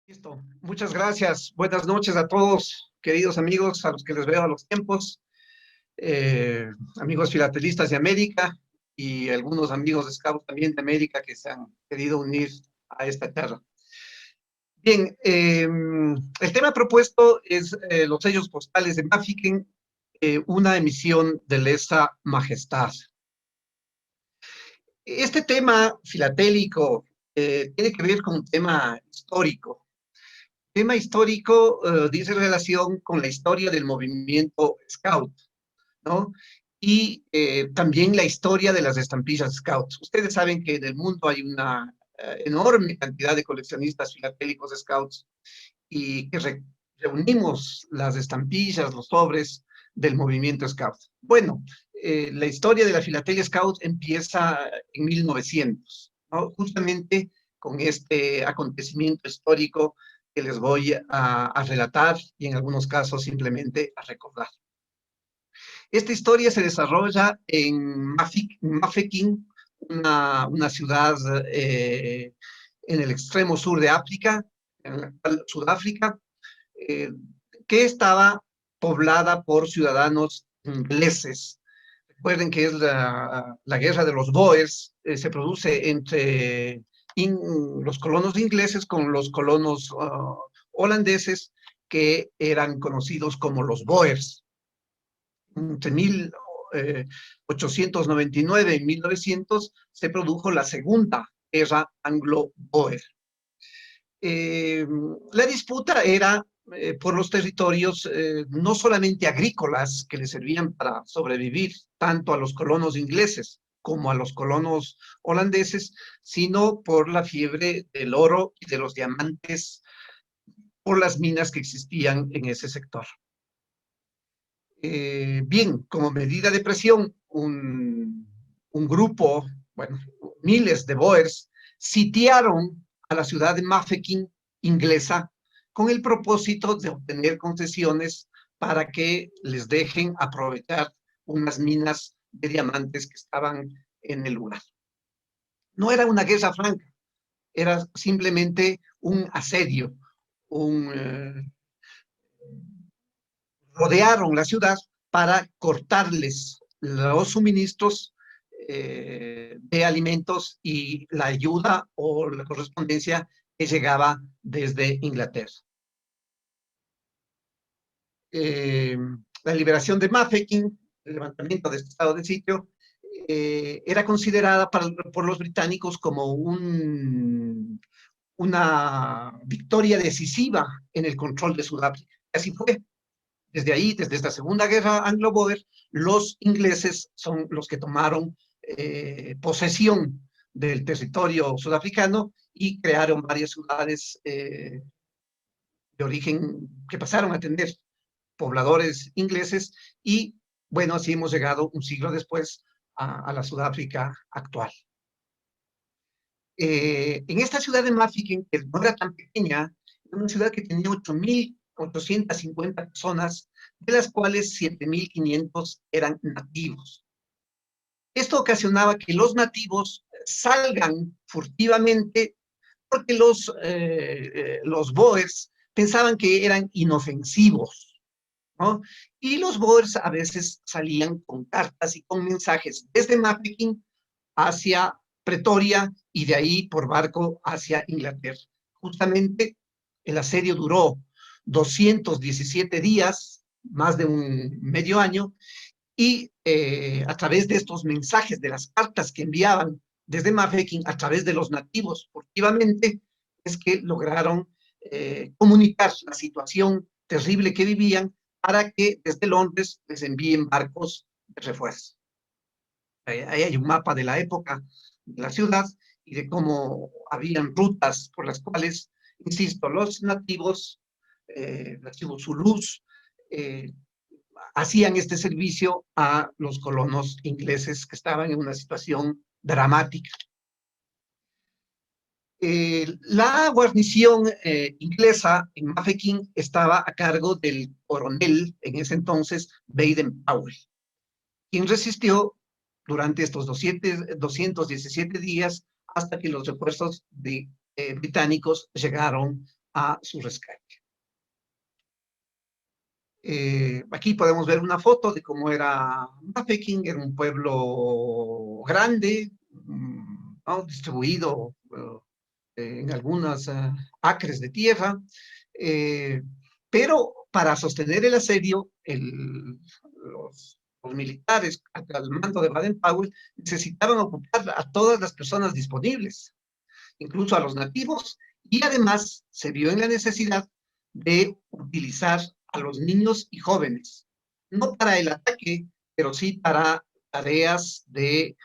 Listo. Muchas gracias. Buenas noches a todos, queridos amigos, a los que les veo a los tiempos, amigos filatelistas de América y algunos amigos de Scout también de América que se han querido unir a esta charla. Bien, el tema propuesto es los sellos postales de Mafeking, una emisión de lesa majestad. Este tema filatélico tiene que ver con un tema histórico. Tema histórico dice relación con la historia del movimiento Scout, ¿no? Y también la historia de las estampillas Scout. Ustedes saben que en el mundo hay una enorme cantidad de coleccionistas filatélicos Scouts y que reunimos las estampillas, los sobres del movimiento Scout. Bueno, la historia de la filatelia Scout empieza en 1900, ¿no? Justamente con este acontecimiento histórico que les voy a relatar y en algunos casos simplemente a recordar. Esta historia se desarrolla en Mafeking, una ciudad en el extremo sur de África, en la actual Sudáfrica, eh, que estaba poblada por ciudadanos ingleses. Recuerden que es la guerra de los Boers, se produce entre los colonos ingleses con los colonos holandeses, que eran conocidos como los Boers. Entre 1899 y 1900 se produjo la segunda guerra anglo-boer. La disputa era por los territorios no solamente agrícolas que le servían para sobrevivir tanto a los colonos ingleses como a los colonos holandeses, sino por la fiebre del oro y de los diamantes, por las minas que existían en ese sector. Bien, como medida de presión, un grupo, bueno, miles de Boers, sitiaron a la ciudad de Mafeking inglesa con el propósito de obtener concesiones para que les dejen aprovechar unas minas de diamantes que estaban en el lugar. No era una guerra franca, era simplemente un asedio, rodearon la ciudad para cortarles los suministros de alimentos y la ayuda o la correspondencia que llegaba desde Inglaterra. La liberación de Mafeking, el levantamiento de este estado de sitio, era considerada por los británicos como una victoria decisiva en el control de Sudáfrica. Así fue. Desde ahí, desde esta Segunda Guerra Anglo-Boer, los ingleses son los que tomaron posesión del territorio sudafricano y crearon varias ciudades de origen que pasaron a tener pobladores ingleses y, bueno, así hemos llegado un siglo después a la Sudáfrica actual. En esta ciudad de Mafeking, que no era tan pequeña, era una ciudad que tenía 8.850 personas, de las cuales 7.500 eran nativos. Esto ocasionaba que los nativos salgan furtivamente porque los Boers pensaban que eran inofensivos, ¿no? Y los Boers a veces salían con cartas y con mensajes desde Mafeking hacia Pretoria y de ahí por barco hacia Inglaterra. Justamente el asedio duró 217 días, más de un medio año, y a través de estos mensajes, de las cartas que enviaban desde Mafeking a través de los nativos furtivamente, es que lograron comunicar la situación terrible que vivían para que desde Londres les envíen barcos de refuerzo. Ahí hay un mapa de la época de la ciudad y de cómo habían rutas por las cuales, insisto, los nativos zulús, hacían este servicio a los colonos ingleses que estaban en una situación dramática. La guarnición inglesa en Mafeking estaba a cargo del coronel, en ese entonces, Baden-Powell, quien resistió durante estos 217 días hasta que los refuerzos británicos llegaron a su rescate. Aquí podemos ver una foto de cómo era Mafeking. Era un pueblo grande, ¿no? Distribuido en algunas acres de tierra, eh, pero para sostener el asedio, los militares al mando de Baden-Powell necesitaban ocupar a todas las personas disponibles, incluso a los nativos, y además se vio en la necesidad de utilizar a los niños y jóvenes, no para el ataque, pero sí para tareas de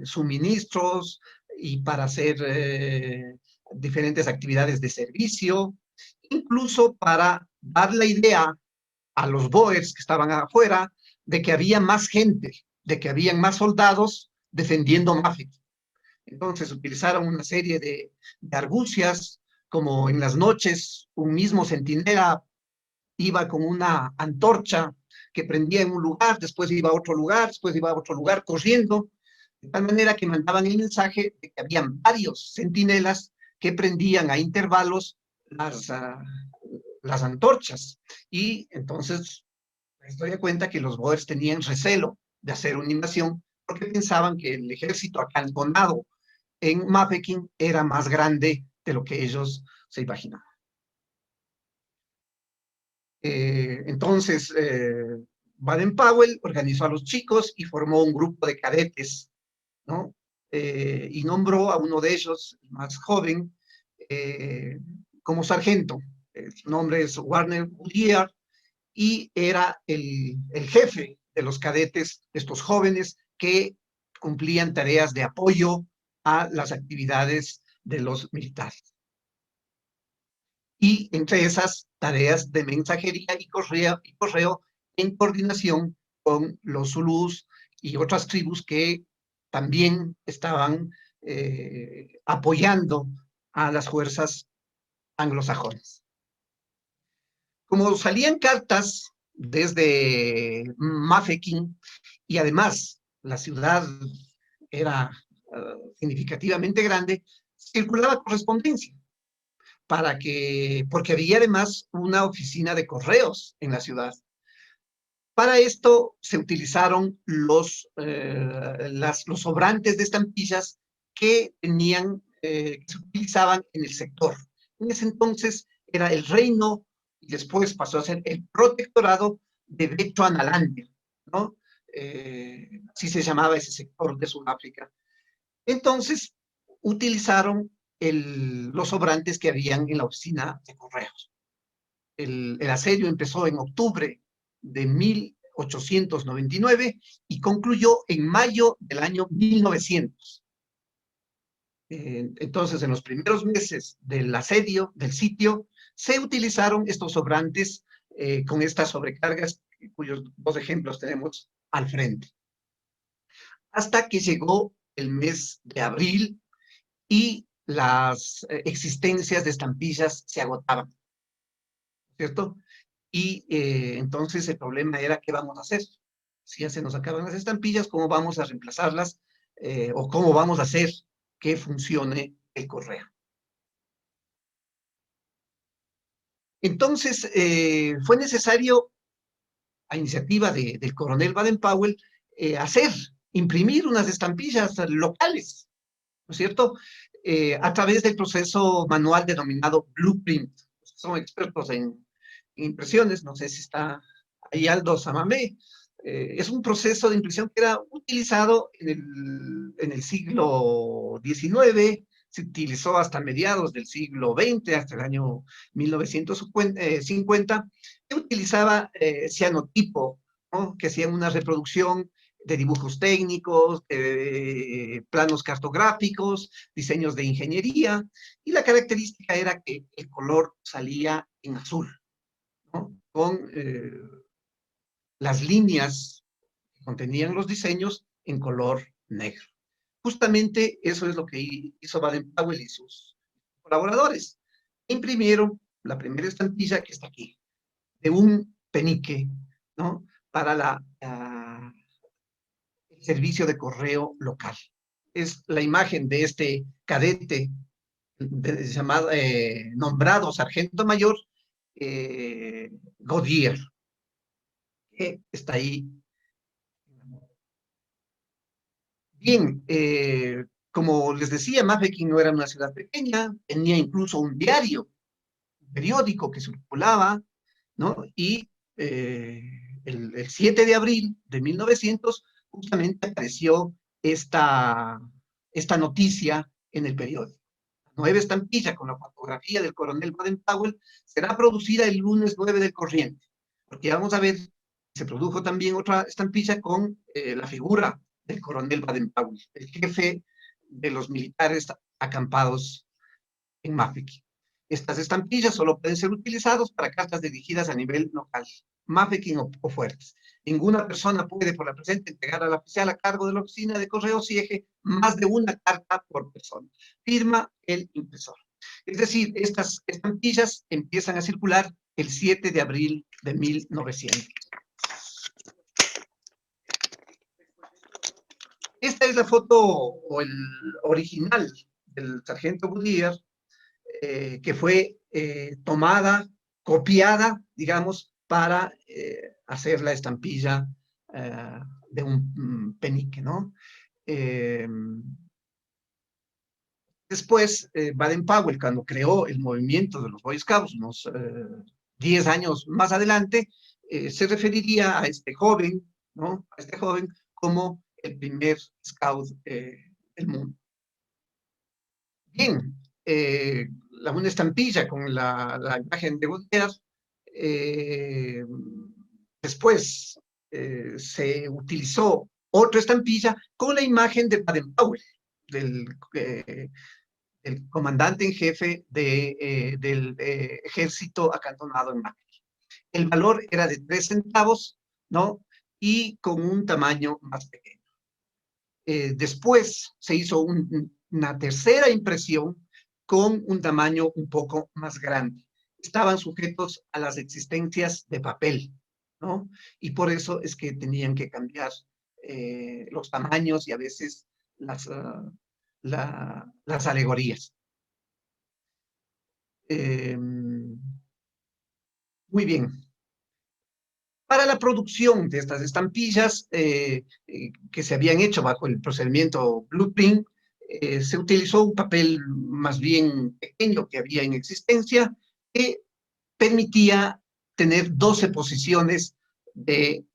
suministros y para hacer diferentes actividades de servicio, incluso para dar la idea a los Boers que estaban afuera de que había más gente, de que habían más soldados defendiendo Mafeking. Entonces utilizaron una serie de argucias, como en las noches un mismo centinela iba con una antorcha que prendía en un lugar, después iba a otro lugar, después iba a otro lugar corriendo, de tal manera que mandaban el mensaje de que habían varios centinelas que prendían a intervalos las antorchas. Y entonces la historia cuenta que los Boers tenían recelo de hacer una invasión porque pensaban que el ejército acantonado en Mafeking era más grande de lo que ellos se imaginaban. Entonces, Baden-Powell organizó a los chicos y formó un grupo de cadetes, ¿no? Y nombró a uno de ellos, el más joven, como sargento. Su nombre es Warner Goodyear, y era el jefe de los cadetes, estos jóvenes que cumplían tareas de apoyo a las actividades de los militares. Y entre esas tareas de mensajería y correo en coordinación con los zulús y otras tribus que también estaban apoyando a las fuerzas anglosajonas. Como salían cartas desde Mafeking, y además la ciudad era significativamente grande, circulaba correspondencia porque había además una oficina de correos en la ciudad. Para esto se utilizaron los sobrantes de estampillas que se utilizaban en el sector. En ese entonces era el reino, y después pasó a ser el protectorado de Bechuanalandia, ¿no? Así se llamaba ese sector de Sudáfrica. Entonces, utilizaron los sobrantes que habían en la oficina de correos. El asedio empezó en octubre de 1899 y concluyó en mayo del año 1900. Entonces, en los primeros meses del asedio del sitio, se utilizaron estos sobrantes con estas sobrecargas, cuyos dos ejemplos tenemos al frente. Hasta que llegó el mes de abril y las existencias de estampillas se agotaban, ¿cierto? Y entonces el problema era, ¿qué vamos a hacer? Si ya se nos acaban las estampillas, ¿cómo vamos a reemplazarlas? ¿O cómo vamos a hacer que funcione el correo? Entonces, fue necesario, a iniciativa del coronel Baden-Powell, imprimir unas estampillas locales, ¿no es cierto? A través del proceso manual denominado Blueprint. Son expertos en impresiones, no sé si está ahí Aldo Samamé. Es un proceso de impresión que era utilizado en el siglo XIX, se utilizó hasta mediados del siglo XX, hasta el año 1950, se utilizaba cianotipo, ¿no? Que hacían una reproducción de dibujos técnicos, planos cartográficos, diseños de ingeniería, y la característica era que el color salía en azul, ¿no? Con las líneas que contenían los diseños en color negro. Justamente eso es lo que hizo Baden-Powell y sus colaboradores. Imprimieron la primera estampilla que está aquí, de un penique, ¿no? Para el servicio de correo local. Es la imagen de este cadete llamado, nombrado sargento mayor Godier, que está ahí. Bien, como les decía, Mafeking no era una ciudad pequeña, tenía incluso un diario, un periódico que circulaba, ¿no? Y el 7 de abril de 1900 justamente apareció esta noticia en el periódico. La nueva estampilla con la fotografía del coronel Baden-Powell será producida el lunes 9 del corriente, porque vamos a ver, se produjo también otra estampilla con la figura del coronel Baden-Powell, el jefe de los militares acampados en Mafeking. Estas estampillas solo pueden ser utilizadas para cartas dirigidas a nivel local, Mafeking o fuertes. Ninguna persona puede por la presente entregar al oficial a cargo de la oficina de correo CIEGE más de una carta por persona. Firma el impresor. Es decir, estas estampillas empiezan a circular el 7 de abril de 1900. Esta es la foto o el original del sargento Goodyear, que fue tomada, copiada, digamos, para hacer la estampilla de un penique, ¿no? Después, Baden-Powell, cuando creó el movimiento de los Boy Scouts, unos 10 años más adelante, se referiría a este joven, ¿no? A este joven como el primer scout del mundo. Bien, una estampilla con la imagen de Voltaire. Después se utilizó otra estampilla con la imagen de Baden-Powell, del comandante en jefe del ejército acantonado en Mafeking. El valor era de 3 centavos, ¿no? Y con un tamaño más pequeño. Después se hizo una tercera impresión con un tamaño un poco más grande. Estaban sujetos a las existencias de papel, ¿no? Y por eso es que tenían que cambiar los tamaños y a veces las alegorías. Muy bien. Para la producción de estas estampillas que se habían hecho bajo el procedimiento blueprint, se utilizó un papel más bien pequeño que había en existencia que permitía tener 12 posiciones de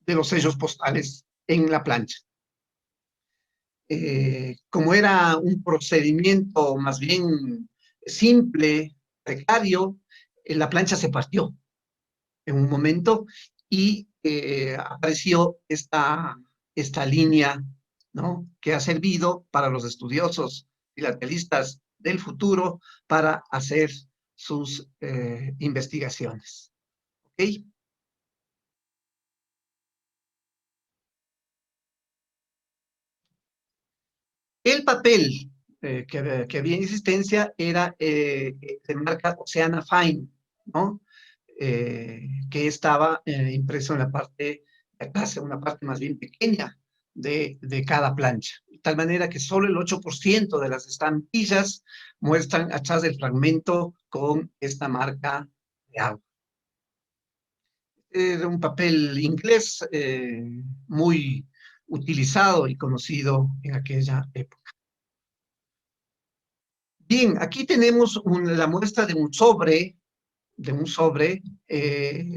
los sellos postales en la plancha. Como era un procedimiento más bien simple, precario, la plancha se partió en un momento y apareció esta línea, ¿no? Que ha servido para los estudiosos filatelistas del futuro para hacer sus investigaciones. ¿Ok? El papel que había en existencia era de marca Oceana Fine, ¿no? Que estaba impreso en la parte de atrás, una parte más bien pequeña de cada plancha. De tal manera que solo el 8% de las estampillas muestran atrás del fragmento con esta marca de agua. Era un papel inglés muy utilizado y conocido en aquella época. Bien, aquí tenemos la muestra de un sobre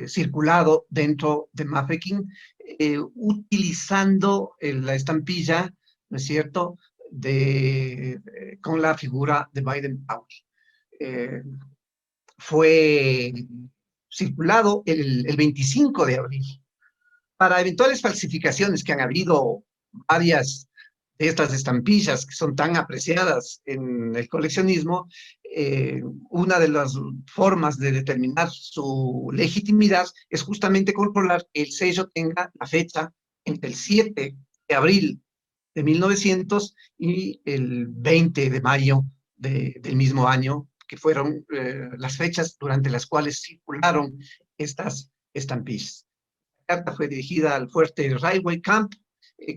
circulado dentro de Mafeking, utilizando la estampilla, ¿no es cierto?, con la figura de Baden-Powell. Fue circulado el 25 de abril. Para eventuales falsificaciones que han habido varias de estas estampillas que son tan apreciadas en el coleccionismo, una de las formas de determinar su legitimidad es justamente controlar que el sello tenga la fecha entre el 7 de abril de 1900 y el 20 de mayo del mismo año, que fueron las fechas durante las cuales circularon estas estampillas. La carta fue dirigida al fuerte Railway Camp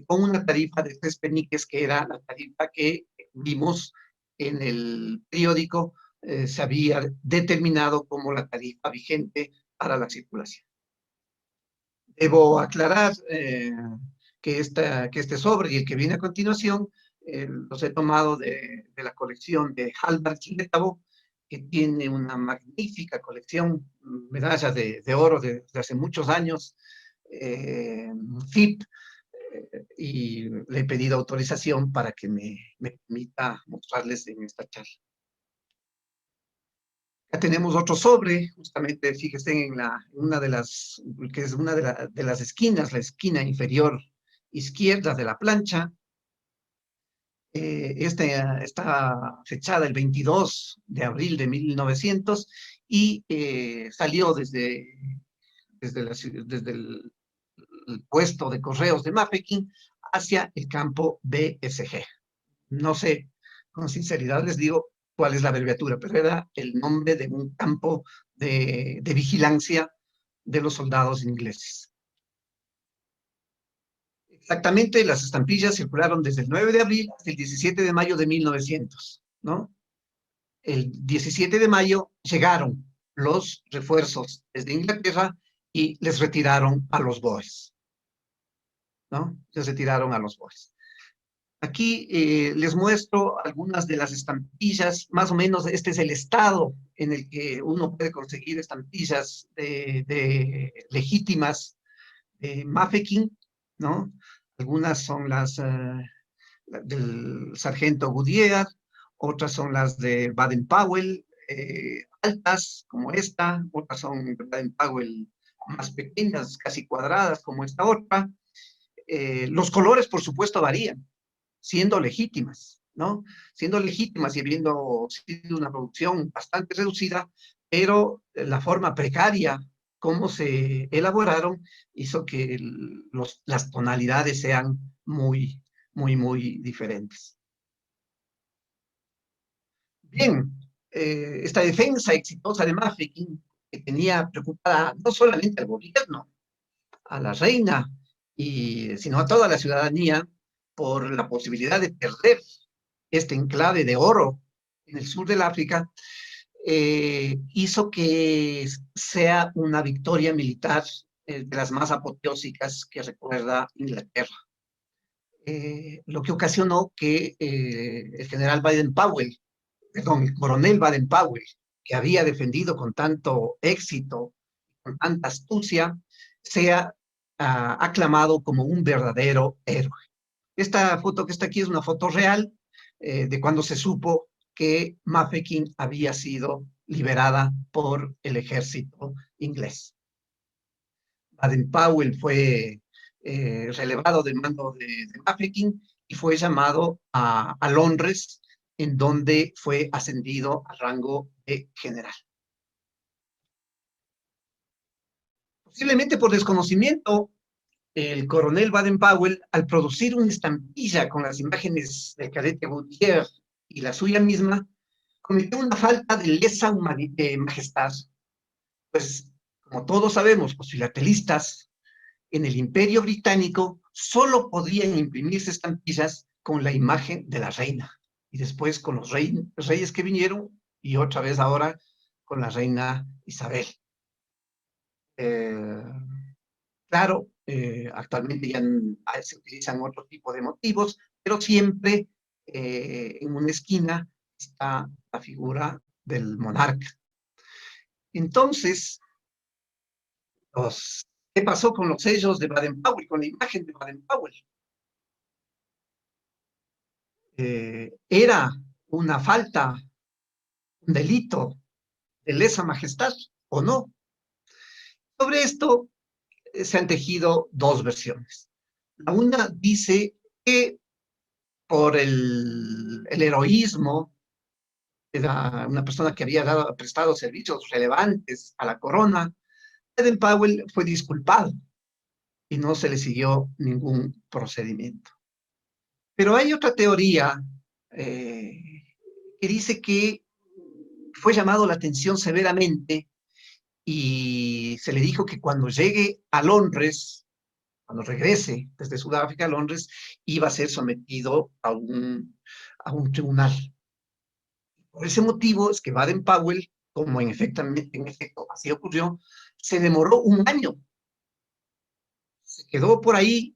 con una tarifa de 3 peniques, que era la tarifa que vimos en el periódico se había determinado como la tarifa vigente para la circulación. Debo aclarar que este sobre y el que viene a continuación los he tomado de la colección de Halbert Letabo, que tiene una magnífica colección, medallas de oro de hace muchos años, FIP, y le he pedido autorización para que me permita mostrarles en esta charla. Ya tenemos otro sobre, justamente fíjense en una de las, que es una de las esquinas, la esquina inferior izquierda de la plancha. Esta está fechada el 22 de abril de 1900 y salió desde el puesto de correos de Mafeking hacia el campo BSG. No sé, con sinceridad les digo cuál es la abreviatura, pero era el nombre de un campo de vigilancia de los soldados ingleses. Exactamente, las estampillas circularon desde el 9 de abril hasta el 17 de mayo de 1900, ¿no? El 17 de mayo llegaron los refuerzos desde Inglaterra y les retiraron a los boers, ¿no? Les retiraron a los boers. Aquí les muestro algunas de las estampillas, más o menos este es el estado en el que uno puede conseguir estampillas legítimas de Mafeking, ¿no? Algunas son las del sargento Goodyear, otras son las de Baden-Powell, altas como esta, otras son de Baden-Powell más pequeñas, casi cuadradas como esta otra. Los colores, por supuesto, varían, siendo legítimas, ¿no? Siendo legítimas y habiendo sido una producción bastante reducida, pero la forma precaria como se elaboraron hizo que las tonalidades sean muy diferentes. Bien, esta defensa exitosa de Mafeking, que tenía preocupada no solamente al gobierno, a la reina, sino a toda la ciudadanía, por la posibilidad de perder este enclave de oro en el sur del África, hizo que sea una victoria militar de las más apoteósicas que recuerda Inglaterra. Lo que ocasionó que el general Baden-Powell, perdón, el coronel Baden-Powell, que había defendido con tanto éxito, con tanta astucia, sea aclamado como un verdadero héroe. Esta foto que está aquí es una foto real de cuando se supo que Mafeking había sido liberada por el ejército inglés. Baden-Powell fue relevado del mando de Mafeking y fue llamado a Londres, en donde fue ascendido al rango de general. Posiblemente por desconocimiento, el coronel Baden-Powell, al producir una estampilla con las imágenes del cadete Goodyear y la suya misma, cometió una falta de lesa majestad. Pues, como todos sabemos, los filatelistas en el Imperio Británico solo podían imprimirse estampillas con la imagen de la reina, y después con los reyes que vinieron, y otra vez ahora con la reina Isabel. Claro, actualmente ya se utilizan otro tipo de motivos, pero siempre en una esquina está la figura del monarca. Entonces, ¿qué pasó con los sellos de Baden-Powell, con la imagen de Baden-Powell? ¿Era una falta, un delito de lesa majestad o no? Sobre esto se han tejido dos versiones. La una dice que por el heroísmo, era una persona que había prestado servicios relevantes a la corona, Baden-Powell fue disculpado y no se le siguió ningún procedimiento. Pero hay otra teoría que dice que fue llamado la atención severamente y se le dijo que cuando llegue a Londres, cuando regrese desde Sudáfrica a Londres, iba a ser sometido a un tribunal. Por ese motivo es que Baden-Powell, como en efecto así ocurrió, se demoró un año. Se quedó por ahí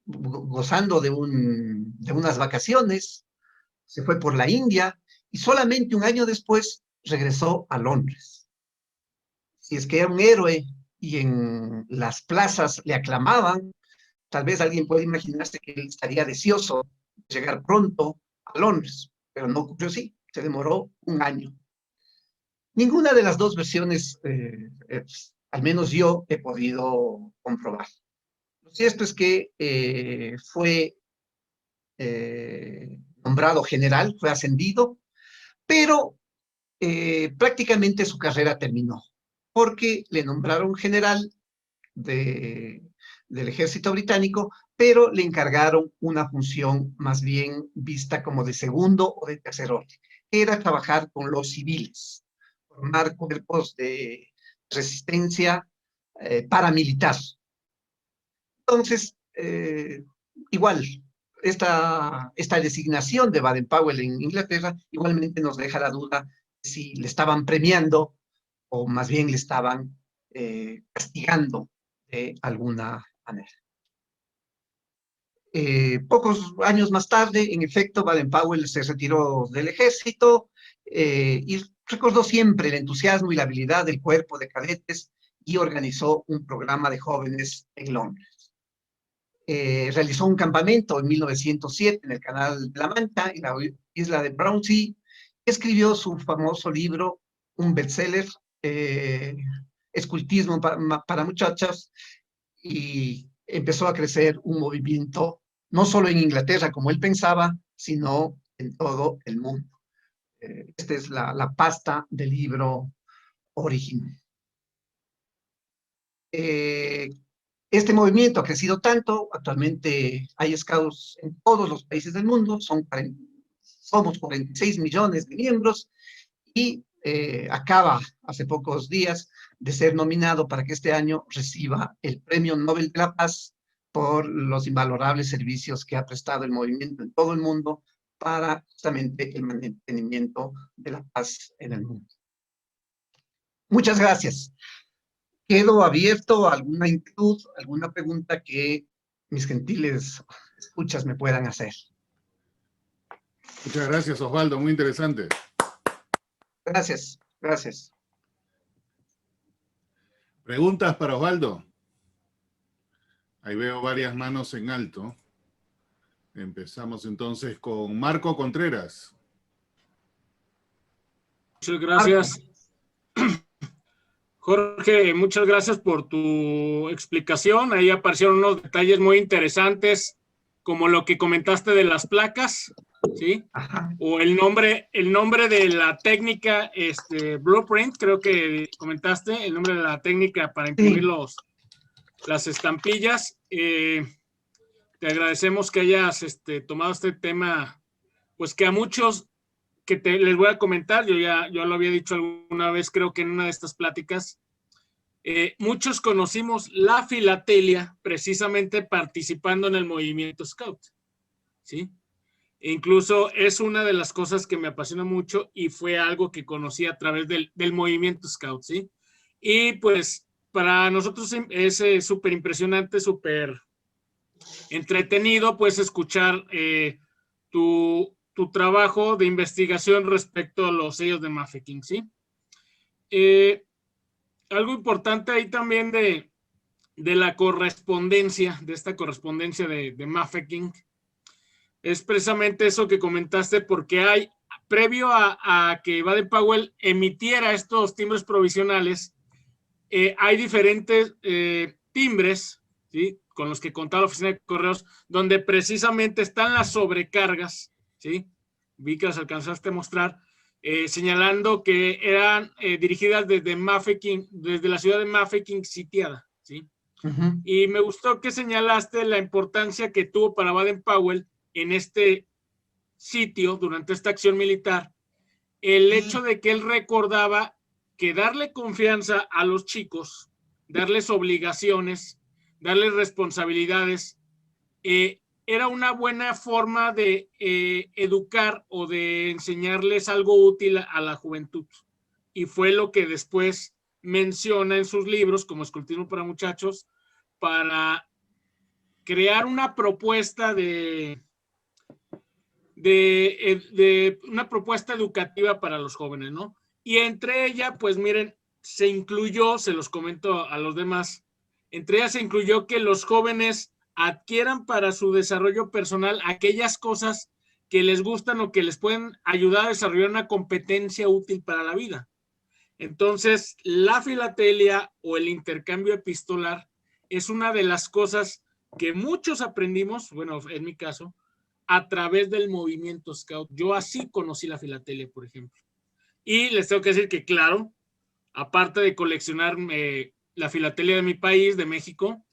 gozando de unas vacaciones, se fue por la India y solamente un año después regresó a Londres. Si es que era un héroe y en las plazas le aclamaban, tal vez alguien puede imaginarse que él estaría deseoso de llegar pronto a Londres, pero no ocurrió así, se demoró un año. Ninguna de las dos versiones, al menos yo, he podido comprobar. Lo cierto es que fue nombrado general, fue ascendido, pero prácticamente su carrera terminó, porque le nombraron general del ejército británico, pero le encargaron una función más bien vista como de segundo o de tercer orden, que era trabajar con los civiles, formar cuerpos de resistencia paramilitar. Entonces, igual, esta designación de Baden-Powell en Inglaterra igualmente nos deja la duda si le estaban premiando o más bien le estaban castigando de alguna manera. Pocos años más tarde, en efecto, Baden-Powell se retiró del ejército y recordó siempre el entusiasmo y la habilidad del cuerpo de cadetes y organizó un programa de jóvenes en Londres. Realizó un campamento en 1907 en el Canal de la Mancha, en la isla de Brownsea, escribió su famoso libro, un bestseller, Escultismo para muchachas, y empezó a crecer un movimiento, no solo en Inglaterra, como él pensaba, sino en todo el mundo. Esta es la pasta del libro original. Este movimiento ha crecido tanto, actualmente hay scouts en todos los países del mundo, somos 46 millones de miembros y acaba hace pocos días de ser nominado para que este año reciba el Premio Nobel de la Paz por los invalorables servicios que ha prestado el movimiento en todo el mundo para justamente el mantenimiento de la paz en el mundo. Muchas gracias. Quedo abierto a alguna inquietud, alguna pregunta que mis gentiles escuchas me puedan hacer. Muchas gracias, Osvaldo, muy interesante. Gracias, gracias. ¿Preguntas para Osvaldo? Ahí veo varias manos en alto. Empezamos entonces con Marco Contreras. Muchas gracias. Jorge, muchas gracias por tu explicación. Ahí aparecieron unos detalles muy interesantes, como lo que comentaste de las placas, ¿sí? Ajá. O el nombre de la técnica, blueprint, creo que comentaste, el nombre de la técnica para imprimir las estampillas. Te agradecemos que hayas tomado este tema, pues que a muchos les voy a comentar, yo lo había dicho alguna vez, creo que en una de estas pláticas, muchos conocimos la filatelia precisamente participando en el movimiento Scout, ¿sí? E incluso es una de las cosas que me apasiona mucho y fue algo que conocí a través del movimiento Scout, ¿sí? Y pues para nosotros es súper impresionante, súper entretenido, pues escuchar tu trabajo de investigación respecto a los sellos de Mafeking, ¿sí? Algo importante ahí también de la correspondencia, de esta correspondencia de Mafeking, es precisamente eso que comentaste, porque hay, previo a que Baden-Powell emitiera estos timbres provisionales, hay diferentes timbres, ¿sí?, con los que contaba la oficina de correos, donde precisamente están las sobrecargas, ¿sí? Vi que las alcanzaste a mostrar, señalando que eran dirigidas desde Mafeking, desde la ciudad de Mafeking sitiada, ¿sí? Uh-huh. Y me gustó que señalaste la importancia que tuvo para Baden-Powell en este sitio, durante esta acción militar, el hecho de que él recordaba que darle confianza a los chicos, darles obligaciones, darles responsabilidades, era una buena forma de educar o de enseñarles algo útil a la juventud. Y fue lo que después menciona en sus libros, como Escultismo para Muchachos, para crear una propuesta de una propuesta educativa para los jóvenes, ¿no? Y entre ella, pues miren, se incluyó, se los comento a los demás, entre ellas se incluyó que los jóvenes adquieran para su desarrollo personal aquellas cosas que les gustan o que les pueden ayudar a desarrollar una competencia útil para la vida. Entonces, la filatelia o el intercambio epistolar es una de las cosas que muchos aprendimos, bueno, en mi caso, a través del movimiento Scout. Yo así conocí la filatelia, por ejemplo. Y les tengo que decir que, claro, aparte de coleccionar la filatelia de mi país, de México,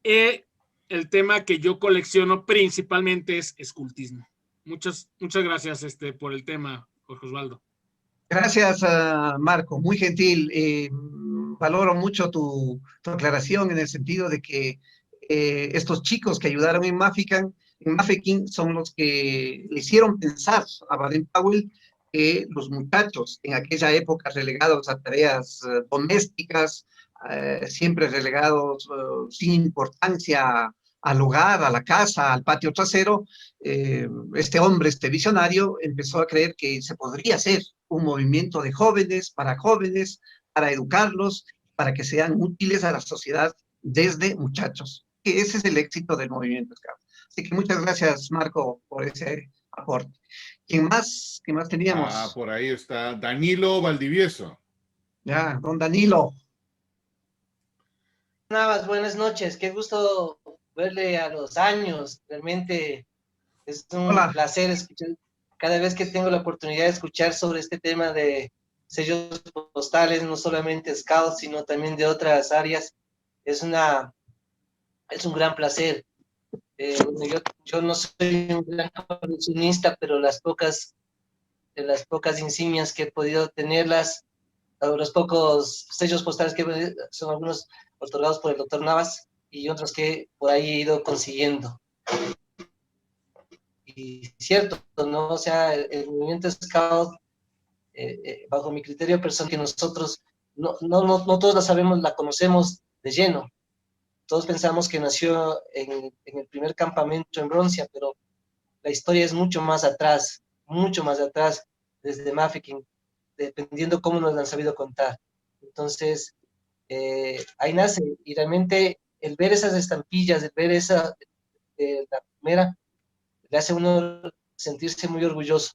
el tema que yo colecciono principalmente es escultismo. Muchas gracias por el tema, Jorge Osvaldo. Gracias, Marco, muy gentil. Valoro mucho tu aclaración en el sentido de que estos chicos que ayudaron en Mafeking son los que le hicieron pensar a Baden-Powell que los muchachos en aquella época relegados a tareas domésticas, siempre relegados sin importancia al hogar, a la casa, al patio trasero, este hombre, este visionario, empezó a creer que se podría hacer un movimiento de jóvenes, para educarlos, para que sean útiles a la sociedad desde muchachos. Que ese es el éxito del movimiento Scout. Así que muchas gracias, Marco, por ese aporte. ¿Quién más teníamos? Por ahí está Danilo Valdivieso. Ya, don Danilo. Navas, buenas noches, qué gusto verle a los años, realmente es un Hola. placer escuchar, cada vez que tengo la oportunidad de escuchar sobre este tema de sellos postales, no solamente Scout, sino también de otras áreas, es un gran placer. Yo no soy un gran coleccionista, pero de las pocas insignias que he podido tenerlas, los pocos sellos postales que son algunos otorgados por el doctor Navas y otros que por ahí he ido consiguiendo. Y cierto, ¿no? O sea, el movimiento Scout, bajo mi criterio personal, que nosotros no todos la sabemos, la conocemos de lleno. Todos pensamos que nació en el primer campamento en Broncia, pero la historia es mucho más atrás, desde Mafeking, dependiendo cómo nos la han sabido contar. Entonces, ahí nace, y realmente el ver esas estampillas, el ver la primera, le hace a uno sentirse muy orgulloso.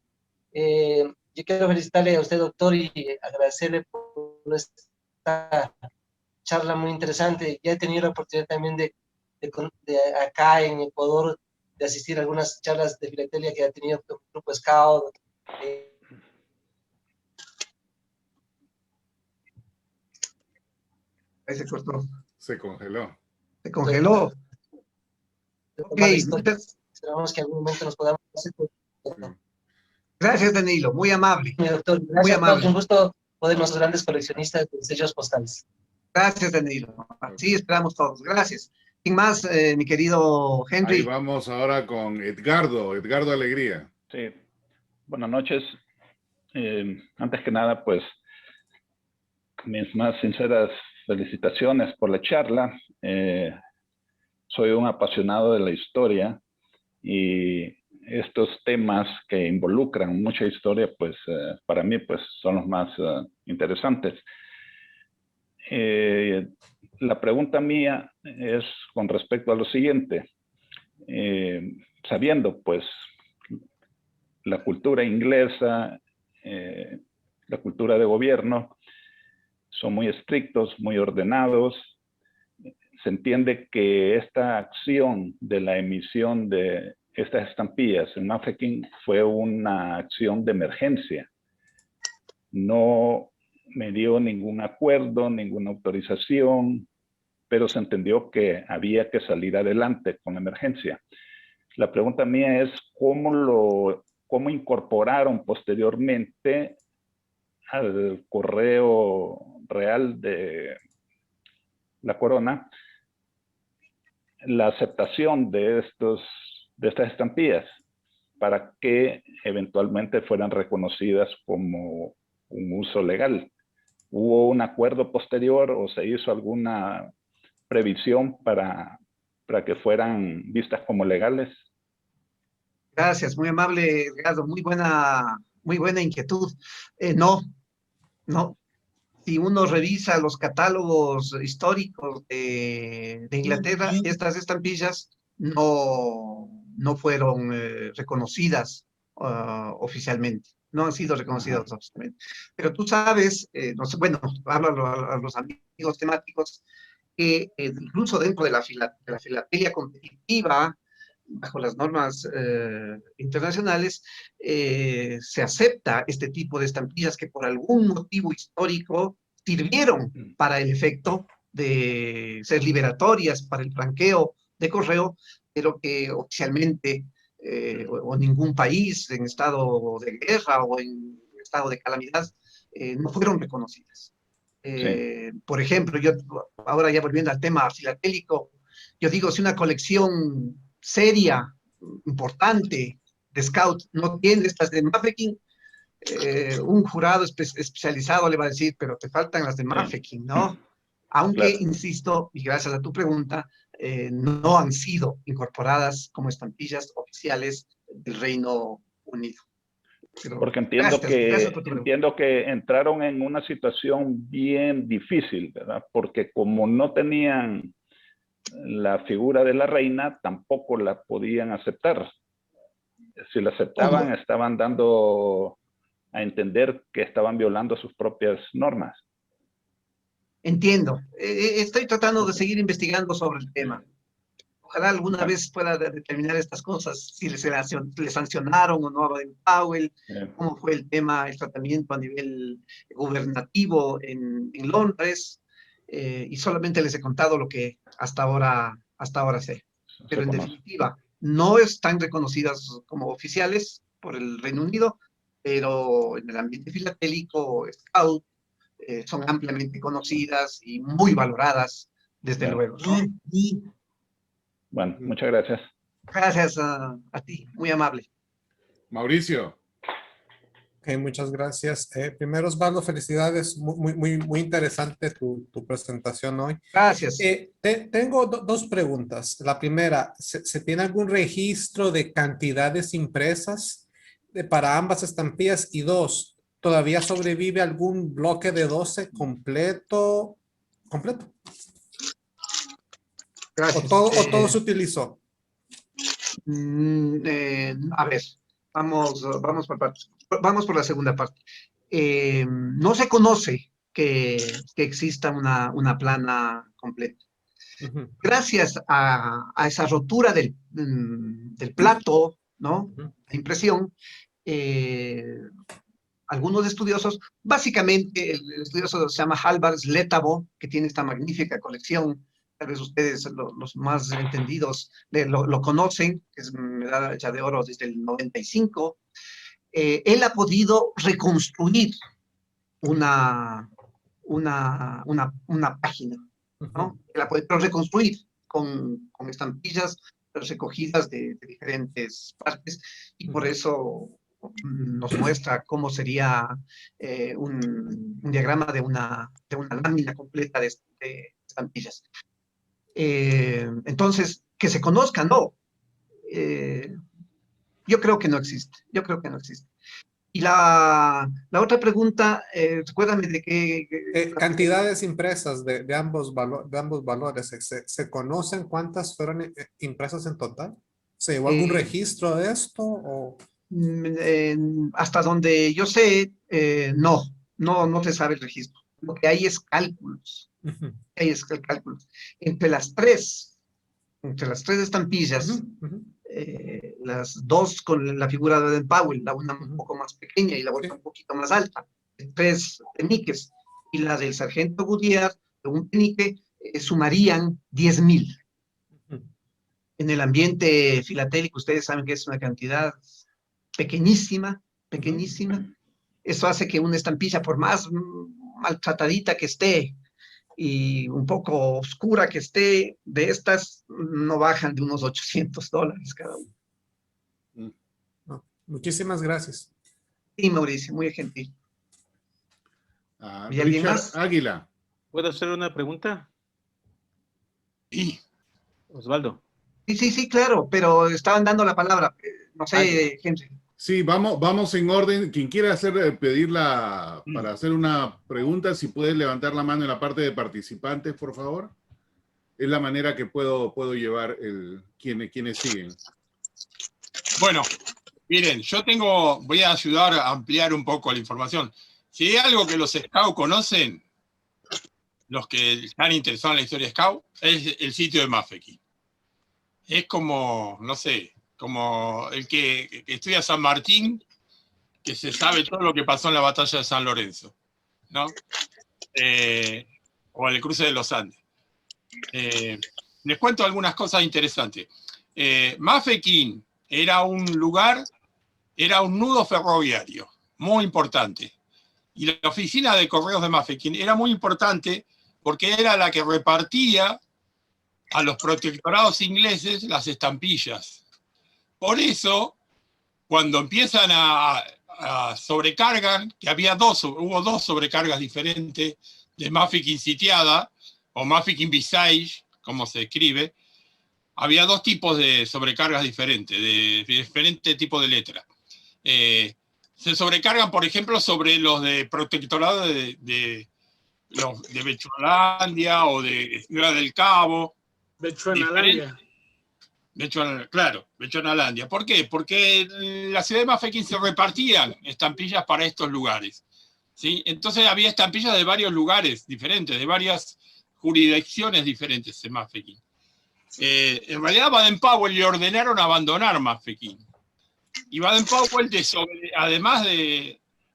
Yo quiero felicitarle a usted, doctor, y agradecerle por esta charla muy interesante. Ya he tenido la oportunidad también de acá en Ecuador, de asistir a algunas charlas de filatelia que ha tenido el Grupo Scout. Ahí se cortó. Se congeló. Se congeló. Ok, Esperamos que en algún momento nos podamos hacer. Gracias, Danilo, muy amable. Doctor, muy gracias, amable. un gusto poder los grandes coleccionistas de sellos postales. Gracias, Danilo. Así esperamos todos. Gracias. ¿Quién más, mi querido Henry? Ahí vamos ahora con Edgardo Alegría. Sí, buenas noches. Antes que nada, pues, mis más sinceras felicitaciones por la charla. Soy un apasionado de la historia y estos temas que involucran mucha historia, pues, para mí, pues, son los más interesantes. La pregunta mía es con respecto a lo siguiente. Sabiendo, pues, la cultura inglesa, la cultura de gobierno, son muy estrictos, muy ordenados. Se entiende que esta acción de la emisión de estas estampillas en Mafeking fue una acción de emergencia. No me dio ningún acuerdo, ninguna autorización, pero se entendió que había que salir adelante con la emergencia. La pregunta mía es cómo incorporaron posteriormente al correo real de la corona la aceptación de de estas estampillas para que eventualmente fueran reconocidas como un uso legal. ¿Hubo un acuerdo posterior o se hizo alguna previsión para que fueran vistas como legales? Gracias, muy amable, Edgardo, muy buena inquietud. No, no. Si uno revisa los catálogos históricos de Inglaterra, estas estampillas no fueron reconocidas oficialmente, no han sido reconocidas oficialmente. Pero tú sabes, no sé, bueno, hablo a los amigos temáticos, que incluso dentro de la filatelia competitiva, bajo las normas internacionales, se acepta este tipo de estampillas que por algún motivo histórico sirvieron para el efecto de ser liberatorias para el franqueo de correo, pero que oficialmente o ningún país en estado de guerra o en estado de calamidad no fueron reconocidas. Por ejemplo, yo ahora ya volviendo al tema filatélico, yo digo, si una colección seria, importante, de Scout, no tiene estas de Mafeking, un jurado especializado le va a decir, pero te faltan las de Mafeking, ¿no? Aunque, claro, insisto, y gracias a tu pregunta, no han sido incorporadas como estampillas oficiales del Reino Unido. Pero porque entiendo que entraron en una situación bien difícil, ¿verdad? Porque como no tenían la figura de la reina, tampoco la podían aceptar. Si la aceptaban, ¿cómo? Estaban dando a entender que estaban violando sus propias normas. Entiendo. Estoy tratando de seguir investigando sobre el tema. Ojalá alguna vez pueda determinar estas cosas, si le sancionaron o no a Baden-Powell, cómo fue el tema, el tratamiento a nivel gubernativo en Londres, y solamente les he contado lo que hasta ahora sé. Pero en definitiva, no están reconocidas como oficiales por el Reino Unido, pero en el ambiente filatélico, Scout, son ampliamente conocidas y muy valoradas, desde luego, ¿no? Bueno, muchas gracias. Gracias a ti, muy amable. Mauricio. Okay, muchas gracias. Primero, Osvaldo, felicidades. Muy interesante tu presentación hoy. Gracias. Tengo dos preguntas. La primera, ¿se tiene algún registro de cantidades impresas para ambas estampillas? Y dos, ¿todavía sobrevive algún bloque de 12 completo? Gracias. ¿O todo se utilizó? A ver, vamos por partes. Vamos por la segunda parte. No se conoce que exista una plana completa. Gracias a esa rotura del plato, ¿no? La impresión, algunos estudiosos, básicamente el estudioso se llama Halvar Sletavo, que tiene esta magnífica colección. Tal vez ustedes, los más entendidos, lo conocen, que es medalla de oro desde el 95. Él ha podido reconstruir una página, ¿no? Él ha podido reconstruir con estampillas recogidas de diferentes partes, y por eso nos muestra cómo sería un diagrama de una lámina completa de estampillas. Entonces, que se conozca, no. Yo creo que no existe. Y la otra pregunta, recuérdame de qué... cantidades impresas de ambos valores. ¿Se conocen cuántas fueron impresas en total? ¿Se llevó algún registro de esto? O... hasta donde yo sé, no se sabe el registro. Lo que hay es cálculos. Entre las tres estampillas, las dos con la figura de Baden-Powell, la una un poco más pequeña y la otra un poquito más alta, 3 peniques, y la del sargento Goodyear, de un penique, sumarían 10,000. En el ambiente filatélico, ustedes saben que es una cantidad pequeñísima. Eso hace que una estampilla, por más maltratadita que esté y un poco oscura que esté, de estas no bajan de unos $800 cada uno. Muchísimas gracias. Sí, Mauricio, muy gentil. ¿Y alguien Richard más? Águila. ¿Puedo hacer una pregunta? Sí. Osvaldo. Sí, claro, pero estaban dando la palabra. No sé, Henry. Sí, vamos en orden. Quien quiera pedirla para hacer una pregunta, si puede levantar la mano en la parte de participantes, por favor. Es la manera que puedo llevar quienes siguen. Bueno, miren, voy a ayudar a ampliar un poco la información. Si hay algo que los Scouts conocen, los que están interesados en la historia Scout, es el sitio de Mafeking. Es como, no sé, como el que estudia San Martín, que se sabe todo lo que pasó en la batalla de San Lorenzo, ¿no? O el cruce de los Andes. Les cuento algunas cosas interesantes. Mafeking era un lugar, era un nudo ferroviario muy importante. Y la oficina de correos de Mafeking era muy importante porque era la que repartía a los protectorados ingleses las estampillas. Por eso, cuando empiezan a sobrecargar, que hubo dos sobrecargas diferentes de Mafeking sitiada, o Mafeking Besieged, como se escribe, había dos tipos de sobrecargas diferentes, de diferentes tipos de letras. Se sobrecargan, por ejemplo, sobre los de protectorado de Bechuanalandia o de Ciudad del Cabo. Bechuanalandia. Claro, Bechuanalandia. ¿Por qué? Porque en la ciudad de Mafeking se repartían estampillas para estos lugares, ¿sí? Entonces había estampillas de varios lugares diferentes, de varias jurisdicciones diferentes en Mafeking. En realidad a Baden-Powell le ordenaron abandonar Mafeking. Y Baden-Powell, además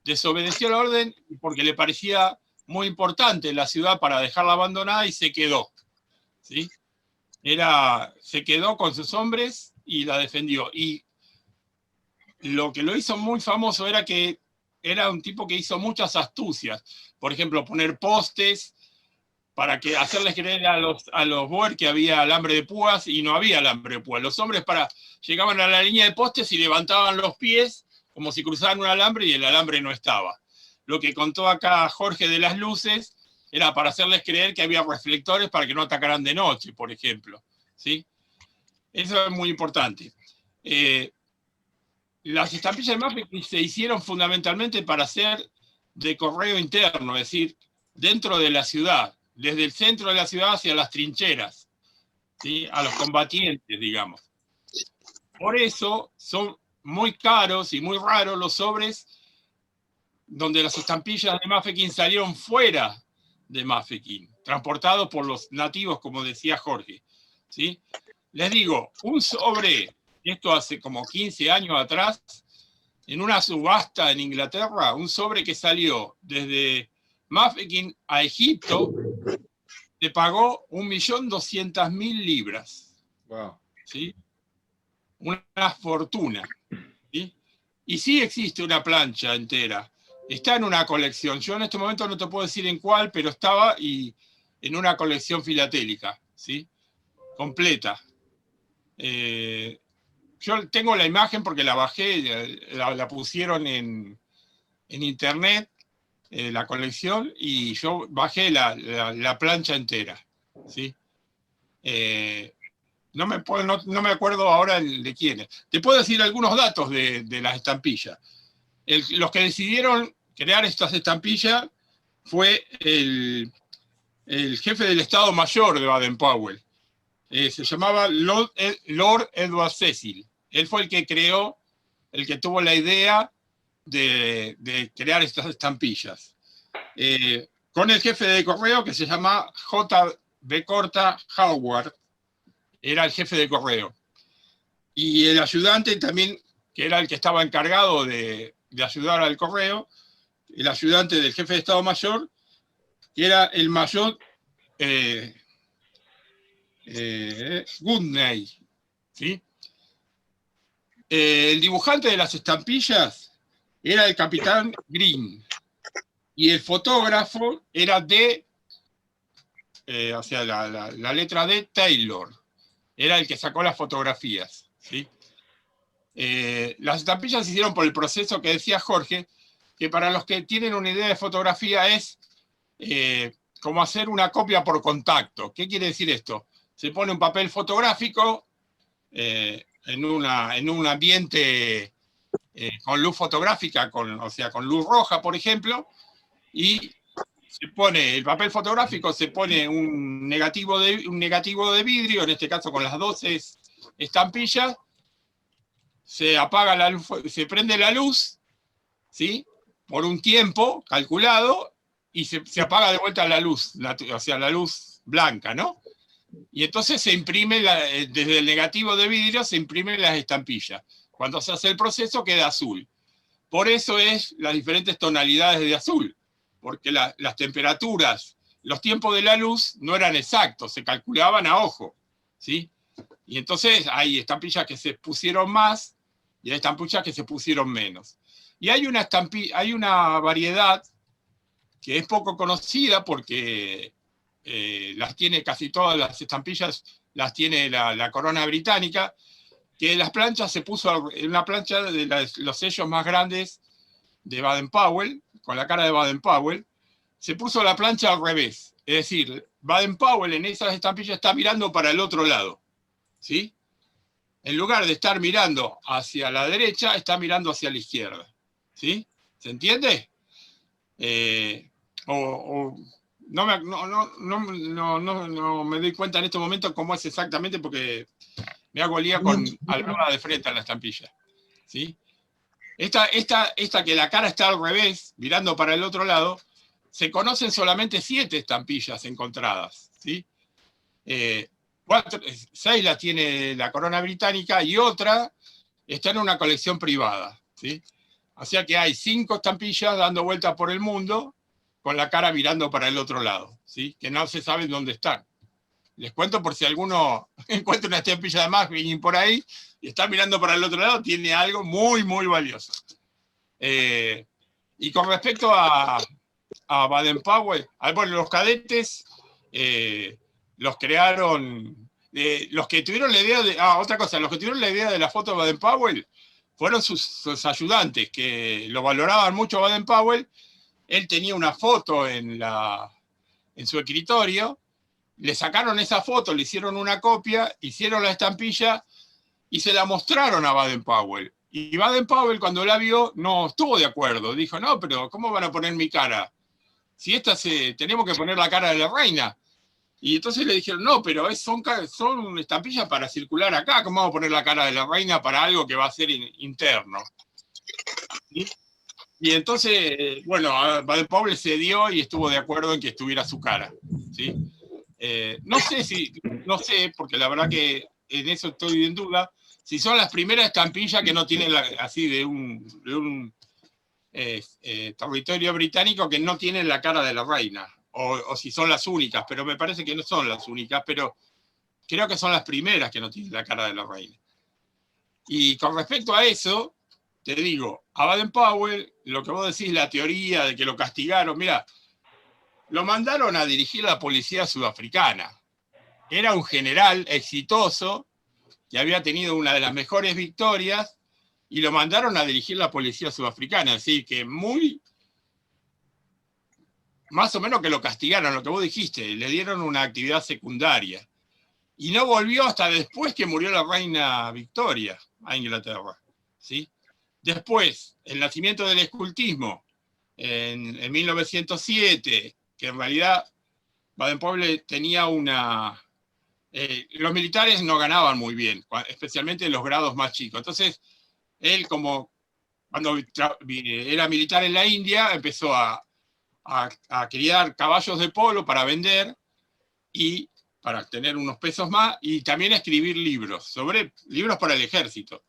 desobedeció la orden porque le parecía muy importante la ciudad para dejarla abandonada y se quedó, ¿sí? Se quedó con sus hombres y la defendió. Y lo que lo hizo muy famoso era que era un tipo que hizo muchas astucias. Por ejemplo, poner postes para hacerles creer a los Boer que había alambre de púas, y no había alambre de púas. Los hombres llegaban a la línea de postes y levantaban los pies como si cruzaran un alambre y el alambre no estaba. Lo que contó acá Jorge de las luces era para hacerles creer que había reflectores para que no atacaran de noche, por ejemplo, ¿sí? Eso es muy importante. Las estampillas de Mafeking se hicieron fundamentalmente para ser de correo interno, es decir, dentro de la ciudad, desde el centro de la ciudad hacia las trincheras, ¿sí? A los combatientes, digamos. Por eso son muy caros y muy raros los sobres donde las estampillas de Mafeking salieron fuera de Mafeking, transportados por los nativos, como decía Jorge, ¿sí? Les digo, un sobre, esto hace como 15 años atrás, en una subasta en Inglaterra, un sobre que salió desde Mafeking a Egipto, le pagó 1.200.000 libras. Wow. ¿Sí? Una fortuna. ¿Sí? Y sí existe una plancha entera. Está en una colección. Yo en este momento no te puedo decir en cuál, pero estaba en una colección filatélica, ¿sí? Completa. Yo tengo la imagen porque la bajé, la pusieron en internet, la colección, y yo bajé la plancha entera, ¿sí? No me acuerdo ahora de quiénes. Te puedo decir algunos datos de las estampillas. Los que decidieron crear estas estampillas fue el jefe del Estado Mayor de Baden-Powell. Se llamaba Lord Edward Cecil. Él fue el que tuvo la idea de crear estas estampillas. Con el jefe de correo que se llama J.B. Corta Howard, era el jefe de correo. Y el ayudante también, que era el que estaba encargado de ayudar al correo, el ayudante del jefe de Estado Mayor, que era el mayor Goodney, ¿sí? El dibujante de las estampillas era el capitán Green, y el fotógrafo era o sea, la letra D, Taylor. Era el que sacó las fotografías, ¿sí? Las estampillas se hicieron por el proceso que decía Jorge, que para los que tienen una idea de fotografía es como hacer una copia por contacto. ¿Qué quiere decir esto? Se pone un papel fotográfico en un ambiente con luz fotográfica, o sea, con luz roja, por ejemplo, y se pone el papel fotográfico, se pone un negativo de vidrio, en este caso con las 12 estampillas, se apaga la luz, se prende la luz, ¿sí? Por un tiempo calculado, y se apaga de vuelta la luz, o sea, la luz blanca, ¿no? Y entonces se imprime, desde el negativo de vidrio se imprimen las estampillas. Cuando se hace el proceso queda azul. Por eso es las diferentes tonalidades de azul, porque las temperaturas, los tiempos de la luz no eran exactos, se calculaban a ojo, ¿sí? Y entonces hay estampillas que se pusieron más y hay estampillas que se pusieron menos. Y hay una variedad que es poco conocida porque las tiene casi todas las estampillas, las tiene la corona británica, que las planchas se puso en una plancha de los sellos más grandes de Baden-Powell, con la cara de Baden-Powell, se puso la plancha al revés. Es decir, Baden-Powell en esas estampillas está mirando para el otro lado, ¿sí? En lugar de estar mirando hacia la derecha, está mirando hacia la izquierda, ¿sí? ¿Se entiende? No me doy cuenta en este momento cómo es exactamente, porque me hago lía al verla de frente a la estampilla, ¿sí? Esta que la cara está al revés, mirando para el otro lado, se conocen solamente 7 estampillas encontradas, ¿sí? 6 las tiene la corona británica y otra está en una colección privada, ¿sí? O sea que hay 5 estampillas dando vueltas por el mundo con la cara mirando para el otro lado, ¿sí? Que no se sabe dónde están. Les cuento por si alguno encuentra una estampilla de más por ahí y está mirando para el otro lado, tiene algo muy, muy valioso. Y con respecto a Baden-Powell, bueno, los cadetes los crearon, los que tuvieron la idea de, otra cosa, los que tuvieron la idea de la foto de Baden-Powell fueron sus ayudantes, que lo valoraban mucho a Baden-Powell. Él tenía una foto en su escritorio, le sacaron esa foto, le hicieron una copia, hicieron la estampilla y se la mostraron a Baden-Powell. Y Baden-Powell, cuando la vio, no estuvo de acuerdo. Dijo, no, pero ¿cómo van a poner mi cara? Si tenemos que poner la cara de la reina. Y entonces le dijeron, no, pero son estampillas para circular acá. ¿Cómo vamos a poner la cara de la reina para algo que va a ser interno? ¿Sí? Y entonces, bueno, Baden-Powell cedió y estuvo de acuerdo en que estuviera su cara, ¿sí? No sé, porque la verdad que en eso estoy en duda, si son las primeras estampillas que no tienen así de un territorio británico que no tienen la cara de la reina, o si son las únicas, pero me parece que no son las únicas, pero creo que son las primeras que no tienen la cara de la reina. Y con respecto a eso, te digo, a Baden-Powell, lo que vos decís, la teoría de que lo castigaron, mira, lo mandaron a dirigir la policía sudafricana. Era un general exitoso, que había tenido una de las mejores victorias, y lo mandaron a dirigir la policía sudafricana. Así que más o menos que lo castigaron, lo que vos dijiste, le dieron una actividad secundaria. Y no volvió hasta después que murió la reina Victoria a Inglaterra, ¿sí? Después, el nacimiento del escultismo en 1907, que en realidad Baden-Powell tenía los militares no ganaban muy bien, especialmente en los grados más chicos. Entonces, él cuando era militar en la India, empezó a criar caballos de polo para vender y para tener unos pesos más, y también a escribir libros para el ejército.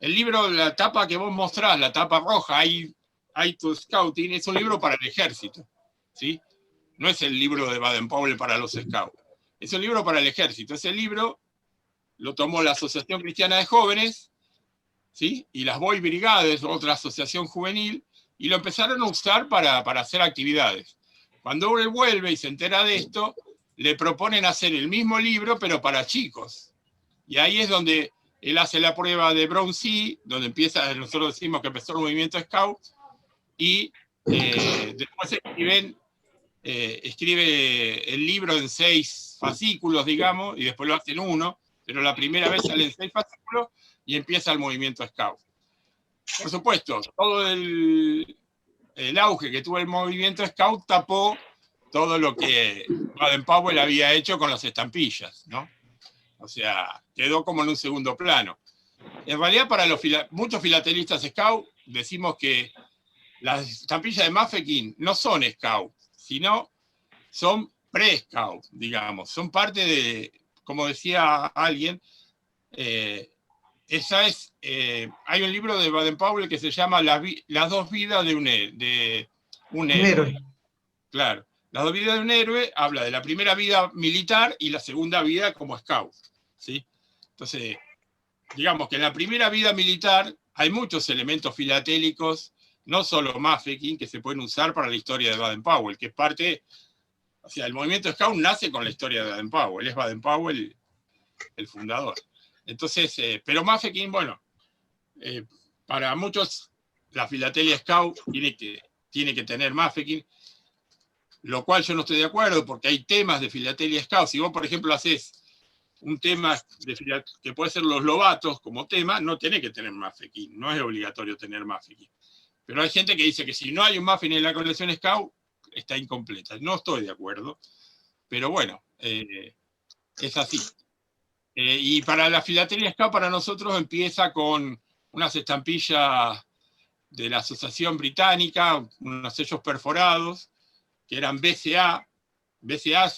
El libro, la tapa que vos mostrás, la tapa roja, I to Scouting, es un libro para el ejército, ¿sí? No es el libro de Baden-Powell para los scouts. Es un libro para el ejército. Ese libro lo tomó la Asociación Cristiana de Jóvenes, ¿sí? Y las Boy Brigades, otra asociación juvenil, y lo empezaron a usar para hacer actividades. Cuando él vuelve y se entera de esto, le proponen hacer el mismo libro, pero para chicos. Y ahí es donde él hace la prueba de Brown Sea, donde empieza, nosotros decimos que empezó el movimiento Scout, y después escribe el libro en 6 fascículos, digamos, y después lo hace en 1, pero la primera vez sale en 6 fascículos y empieza el movimiento Scout. Por supuesto, todo el auge que tuvo el movimiento Scout tapó todo lo que Baden-Powell había hecho con las estampillas, ¿no? O sea, quedó como en un segundo plano. En realidad, para muchos filatelistas Scout, decimos que las estampillas de Mafeking no son Scout, sino son pre-Scout, digamos. Son parte de, como decía alguien, hay un libro de Baden-Powell que se llama Las 2 vidas de un héroe. Claro. Las 2 vidas de un héroe habla de la primera vida militar y la segunda vida como scout, ¿sí? Entonces, digamos que en la primera vida militar hay muchos elementos filatélicos, no solo Mafeking, que se pueden usar para la historia de Baden-Powell, que es parte, o sea, el movimiento scout nace con la historia de Baden-Powell, es Baden-Powell el fundador. Entonces, pero Mafeking, bueno, para muchos la filatelia scout tiene que tener Mafeking, lo cual yo no estoy de acuerdo, porque hay temas de filatelia scout. Si vos, por ejemplo, haces un tema que puede ser los lobatos como tema, no tenés que tener Mafeking, no es obligatorio tener Mafeking. Pero hay gente que dice que si no hay un Mafeking en la colección scout, está incompleta. No estoy de acuerdo, pero bueno, es así. Y para la filatelia scout, para nosotros empieza con unas estampillas de la Asociación Británica, unos sellos perforados, que eran BCA. BCA,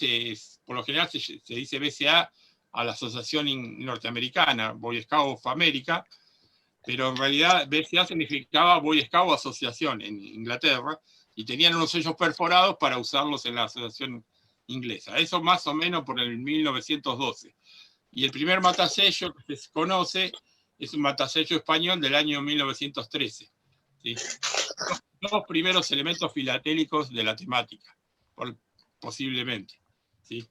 por lo general se dice BCA a la Asociación Norteamericana, Boy Scout of America, pero en realidad BCA significaba Boy Scout Asociación en Inglaterra, y tenían unos sellos perforados para usarlos en la Asociación Inglesa. Eso más o menos por el 1912. Y el primer matasello que se conoce es un matasello español del año 1913. ¿Sí? Los primeros elementos filatélicos de la temática, posiblemente. ¿Sí?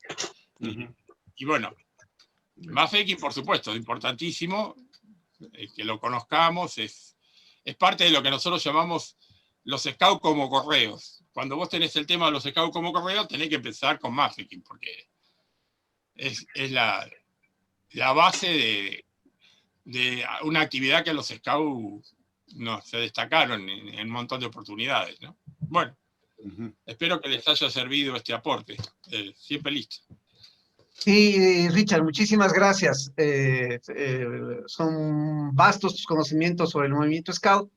Y bueno, Mafeking, por supuesto, importantísimo, que lo conozcamos, es parte de lo que nosotros llamamos los scouts como correos. Cuando vos tenés el tema de los scouts como correos, tenés que empezar con Mafeking, porque es la base de una actividad que los scouts se destacaron en un montón de oportunidades, ¿no? Bueno, espero que les haya servido este aporte. Siempre listo. Sí, Richard, muchísimas gracias. Son vastos tus conocimientos sobre el movimiento Scout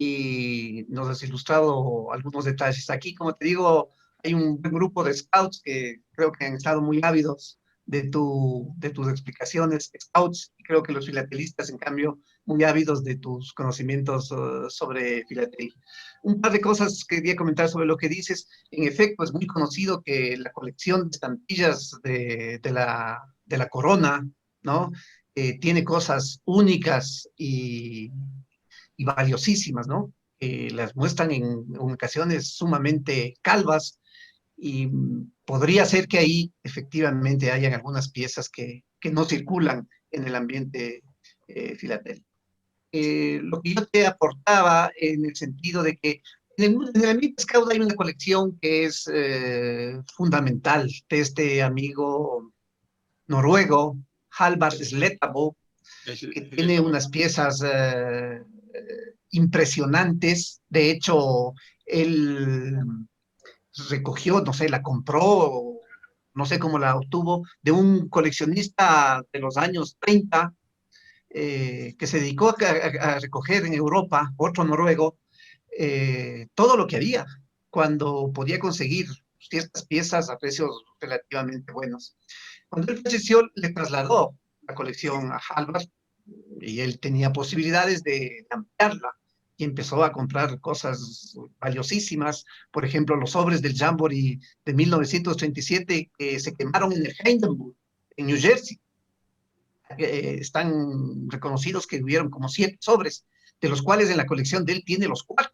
y nos has ilustrado algunos detalles. Aquí, como te digo, hay un grupo de Scouts que creo que han estado muy ávidos de tus explicaciones, Scouts, y creo que los filatelistas, en cambio, muy ávidos de tus conocimientos sobre filatelia. Un par de cosas que quería comentar sobre lo que dices. En efecto, es muy conocido que la colección de estampillas de la corona, ¿no? Tiene cosas únicas y valiosísimas, ¿no? Las muestran en ocasiones sumamente calvas, y podría ser que ahí efectivamente hayan algunas piezas que no circulan en el ambiente filatélico. Lo que yo te aportaba en el sentido de que en el ambiente Scout hay una colección que es fundamental de este amigo noruego, Halvard Sletabo, que tiene unas piezas impresionantes. De hecho, él recogió, no sé, la compró, no sé cómo la obtuvo, de un coleccionista de los años 30, que se dedicó a recoger en Europa, otro noruego, todo lo que había, cuando podía conseguir ciertas piezas a precios relativamente buenos. Cuando él falleció, le trasladó la colección a Halvard, y él tenía posibilidades de ampliarla, y empezó a comprar cosas valiosísimas. Por ejemplo, los sobres del Jamboree de 1937 que se quemaron en el Hindenburg, en New Jersey. Están reconocidos que hubieron como 7 sobres, de los cuales en la colección de él tiene los 4,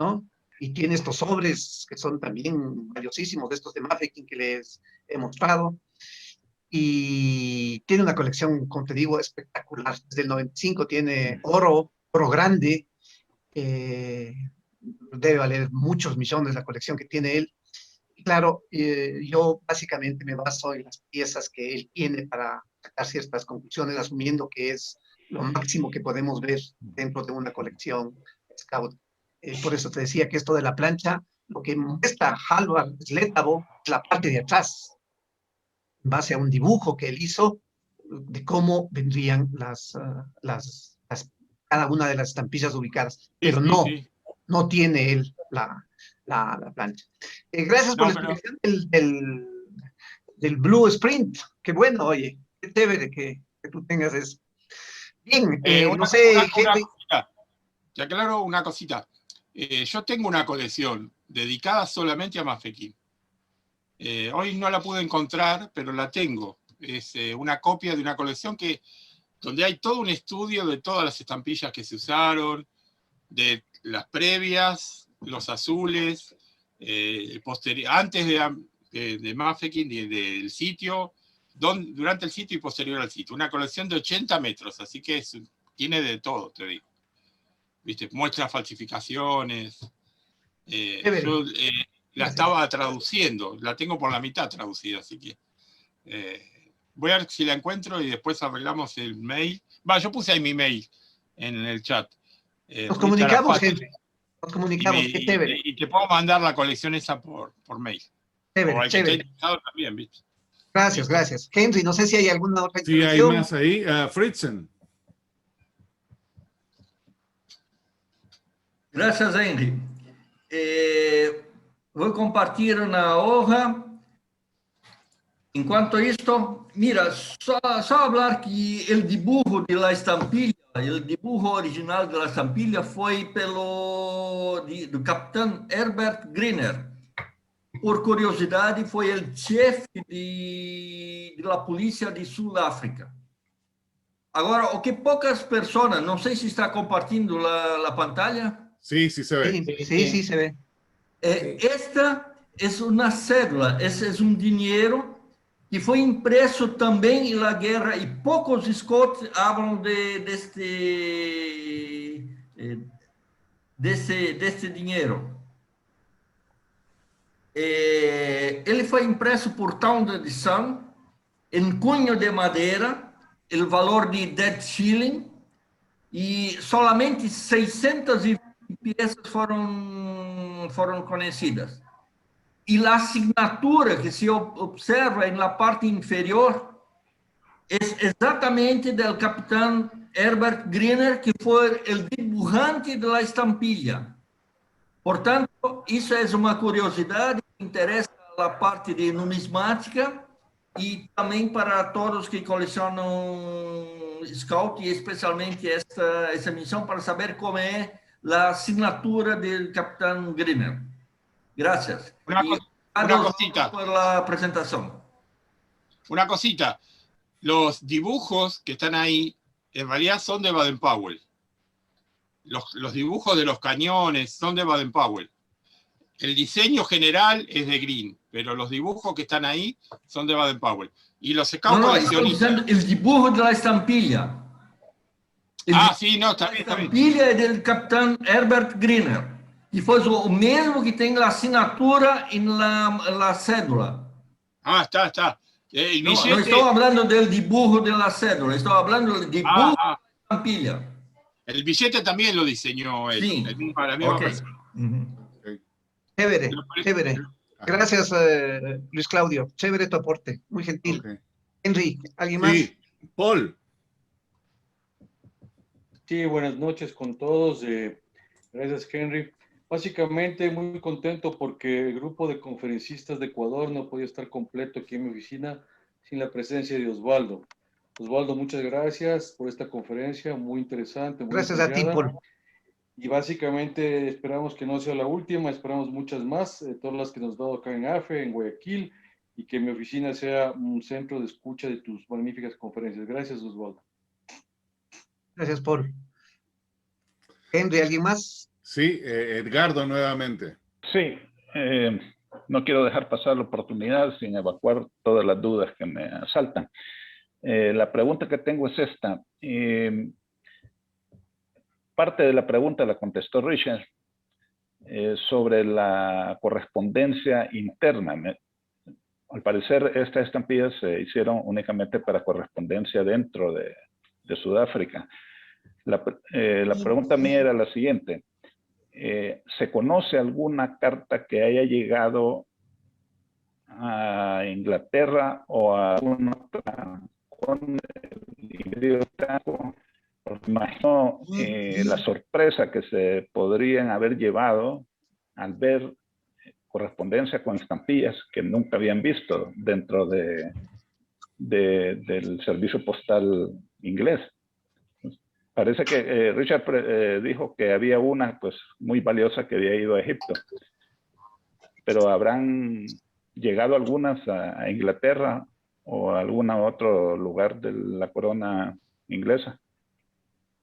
¿no? Y tiene estos sobres que son también valiosísimos, de estos de Mafeking que les he mostrado. y tiene una colección, como te digo, espectacular. Desde el 95 tiene oro grande, debe valer muchos millones la colección que tiene él. Y claro, yo básicamente me baso en las piezas que él tiene para sacar ciertas conclusiones, asumiendo que es lo máximo que podemos ver dentro de una colección Scout. Por eso te decía que esto de la plancha, lo que muestra Hallvard Sletavo es la parte de atrás, en base a un dibujo que él hizo de cómo vendrían cada una de las estampillas ubicadas, pero no tiene él la plancha. Gracias por la explicación del Blue Sprint. Qué bueno, oye, qué chévere que tú tengas eso. Bien, no sé, Henry. Te aclaro una cosita. Yo tengo una colección dedicada solamente a Mafeking. Hoy no la pude encontrar, pero la tengo. Es una copia de una colección donde hay todo un estudio de todas las estampillas que se usaron, de las previas, los azules, antes de Mafeking, del sitio, durante el sitio y posterior al sitio. Una colección de 80 metros, así que tiene de todo, te digo. ¿Viste? Muestra falsificaciones. Yo la estaba traduciendo, la tengo por la mitad traducida, así que voy a ver si la encuentro y después arreglamos el mail. Yo puse ahí mi mail en el chat. Nos comunicamos, Henry. Nos comunicamos, qué chévere. Y te puedo mandar la colección esa por mail. Chévere, chévere. También, ¿viste? Gracias, gracias. Henry, no sé si hay alguna otra intervención. Sí, hay más ahí. Fritzen. Gracias, Henry. Voy a compartir una hoja. En cuanto a esto, mira, só hablar que el dibujo de la estampilla, el dibujo original de la estampilla fue do capitán Herbert Griner. Por curiosidad, fue el jefe de la policía de Sudáfrica. Ahora, o que pocas personas, no sé si está compartiendo la pantalla. Sí, sí se ve. Sí, se ve. Esta es una cédula, ese es un dinero que fue impreso también en la guerra y pocos scouts hablan de este dinero. Ele foi impresso por Town Edição em cunho de madeira, o valor de 10 shillings, e solamente 620 peças foram conhecidas. E a assinatura que se observa na parte inferior é exatamente do capitão Herbert Griner, que foi o dibujante da estampilha. Portanto, isso é uma curiosidade que interessa a parte de numismática e também para todos que colecionam Scout, e especialmente essa missão para saber como é a assinatura do capitão Griner. Gracias. Una cosita. Por la presentación. Una cosita. Los dibujos que están ahí, en realidad son de Baden-Powell. Los dibujos de los cañones son de Baden-Powell. El diseño general es de Green, pero los dibujos que están ahí son de Baden-Powell. Y los scouts coleccionistas... el dibujo de la estampilla. Sí, no, está bien. La estampilla es del capitán Herbert Griner. E foi o mesmo que tem a assinatura na cédula. Está. Não estou falando do dibujo da cédula, estou falando do dibujo da estampilla. El billete también lo diseñó él. Sí. La misma persona. Chévere, chévere. Gracias, Luis Claudio. Chévere tu aporte. Muy gentil. Okay. Henry, ¿alguien más? Sí, Paul. Sí, buenas noches con todos. Gracias, Henry. Básicamente muy contento porque el grupo de conferencistas de Ecuador no podía estar completo aquí en mi oficina sin la presencia de Osvaldo. Osvaldo, muchas gracias por esta conferencia, muy interesante. Muy gracias a ti, Paul. Y básicamente esperamos que no sea la última, esperamos muchas más, todas las que nos has dado acá en AFE, en Guayaquil, y que mi oficina sea un centro de escucha de tus magníficas conferencias. Gracias, Osvaldo. Gracias, Paul. Henry, ¿alguien más? Sí, Edgardo nuevamente. Sí, no quiero dejar pasar la oportunidad sin evacuar todas las dudas que me asaltan. La pregunta que tengo es esta. Parte de la pregunta la contestó Richard sobre la correspondencia interna. Al parecer, estas estampillas se hicieron únicamente para correspondencia dentro de Sudáfrica. La pregunta mía era la siguiente. ¿Se conoce alguna carta que haya llegado a Inglaterra o a alguna otra con el Imperio Británico? Porque imagino la sorpresa que se podrían haber llevado al ver correspondencia con estampillas que nunca habían visto dentro del servicio postal inglés. Parece que Richard dijo que había una pues muy valiosa que había ido a Egipto, pero ¿habrán llegado algunas a Inglaterra o a algún otro lugar de la corona inglesa?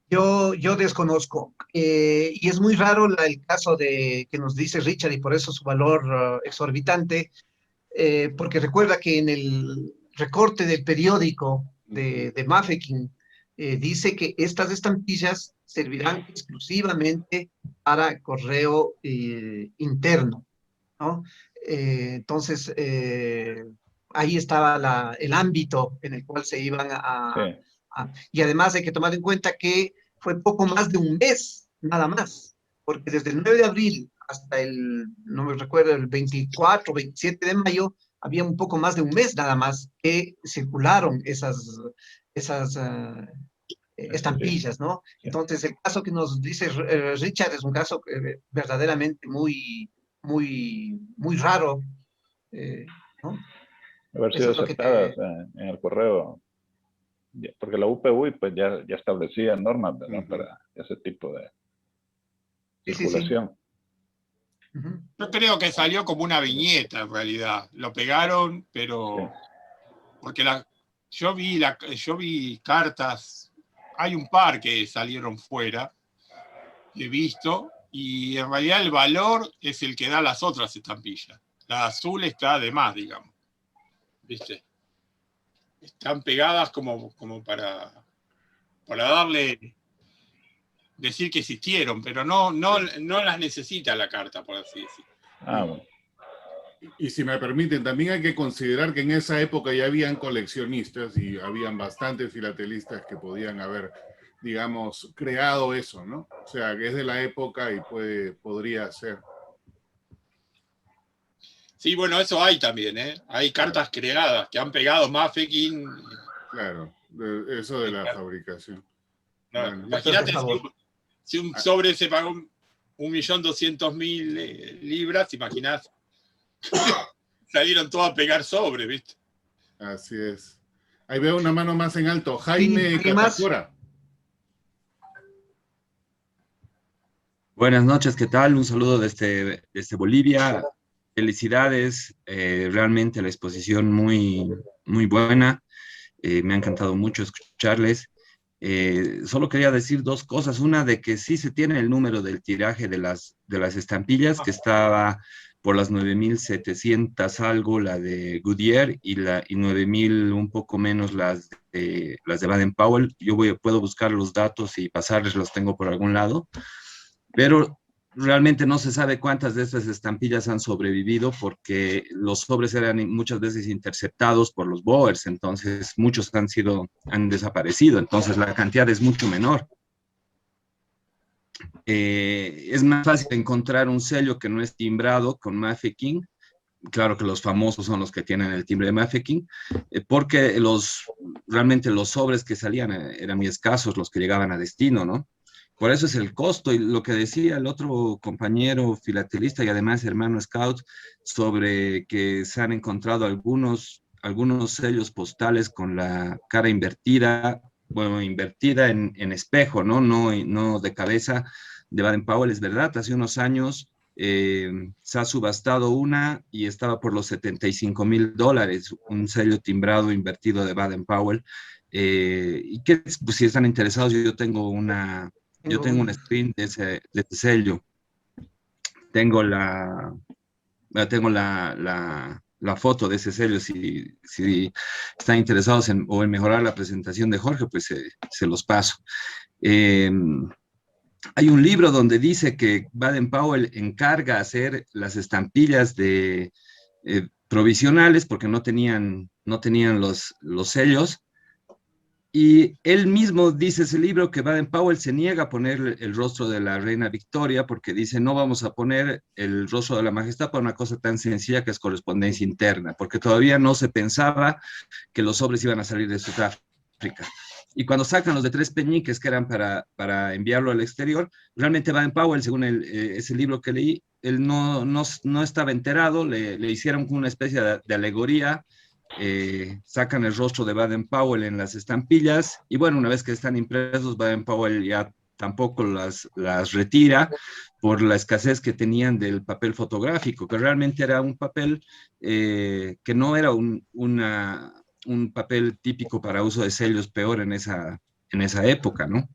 Yo desconozco, y es muy raro el caso que nos dice Richard, y por eso su valor exorbitante, porque recuerda que en el recorte del periódico de Mafeking dice que estas estampillas servirán exclusivamente para correo interno, ¿no? Entonces, ahí estaba el ámbito en el cual se iban Sí. y además hay que tomar en cuenta que fue poco más de un mes, nada más, porque desde el 9 de abril hasta no me recuerdo, el 24, 27 de mayo, había un poco más de un mes nada más que circularon esas estampillas, ¿no? Entonces, el caso que nos dice Richard es un caso verdaderamente muy raro, ¿no? Haber Eso sido es lo que aceptadas en el correo, porque la UPUI pues ya establecía normas, ¿no? Para ese tipo de circulación. Sí. Yo creo que salió como una viñeta en realidad. Lo pegaron, pero Sí. porque yo vi cartas, hay un par que salieron fuera, he visto, y en realidad el valor es el que da las otras estampillas. La azul está de más, digamos. ¿Viste? Están pegadas como para decir que existieron, pero no las necesita la carta, por así decirlo. Bueno. Y si me permiten, también hay que considerar que en esa época ya habían coleccionistas y habían bastantes filatelistas que podían haber, digamos, creado eso, ¿no? O sea, que es de la época y podría ser. Sí, bueno, eso hay también, ¿eh? Hay cartas creadas que han pegado Mafeking. Claro, eso de la fabricación. No, Bueno. imagínate si un sobre se pagó 1.200.000 libras, imaginás. Salieron todos a pegar sobre, ¿viste? Así es. Ahí veo una mano más en alto. Jaime Catacora. Buenas noches, ¿qué tal? Un saludo desde Bolivia. Felicidades, realmente la exposición muy buena. Me ha encantado mucho escucharles. Solo quería decir dos cosas. Una, de que sí se tiene el número del tiraje de las estampillas, que estaba por las 9.700 algo, la de Goodyear, y 9.000 un poco menos las de Baden-Powell. Yo puedo buscar los datos y pasarles, los tengo por algún lado, pero realmente no se sabe cuántas de estas estampillas han sobrevivido, porque los sobres eran muchas veces interceptados por los Boers, entonces muchos han desaparecido, entonces la cantidad es mucho menor. Es más fácil encontrar un sello que no es timbrado con Mafeking. Claro que los famosos son los que tienen el timbre de Mafeking, porque realmente los sobres que salían eran muy escasos, los que llegaban a destino, ¿no? Por eso es el costo. Y lo que decía el otro compañero filatelista y además hermano scout, sobre que se han encontrado algunos sellos postales con la cara invertida, bueno, invertida en espejo, ¿no? No de cabeza, de Baden-Powell. Es verdad, hace unos años se ha subastado una y estaba por los $75,000, un sello timbrado invertido de Baden-Powell. Y que, pues, si están interesados, yo tengo un screen de ese sello. Tengo tengo la foto de ese sello, si están interesados en mejorar la presentación de Jorge, pues se los paso. Hay un libro donde dice que Baden-Powell encarga hacer las estampillas de provisionales porque no tenían los sellos. Y él mismo dice ese libro que Baden-Powell se niega a poner el rostro de la reina Victoria porque dice no vamos a poner el rostro de la majestad para una cosa tan sencilla que es correspondencia interna, porque todavía no se pensaba que los sobres iban a salir de Sudáfrica. Y cuando sacan los de 3 peñiques que eran para enviarlo al exterior, realmente Baden-Powell, según ese libro que leí, él no estaba enterado, le hicieron una especie de alegoría. Sacan el rostro de Baden-Powell en las estampillas y bueno, una vez que están impresos, Baden-Powell ya tampoco las retira por la escasez que tenían del papel fotográfico, que realmente era un papel que no era un papel típico para uso de sellos, peor en esa época, ¿no?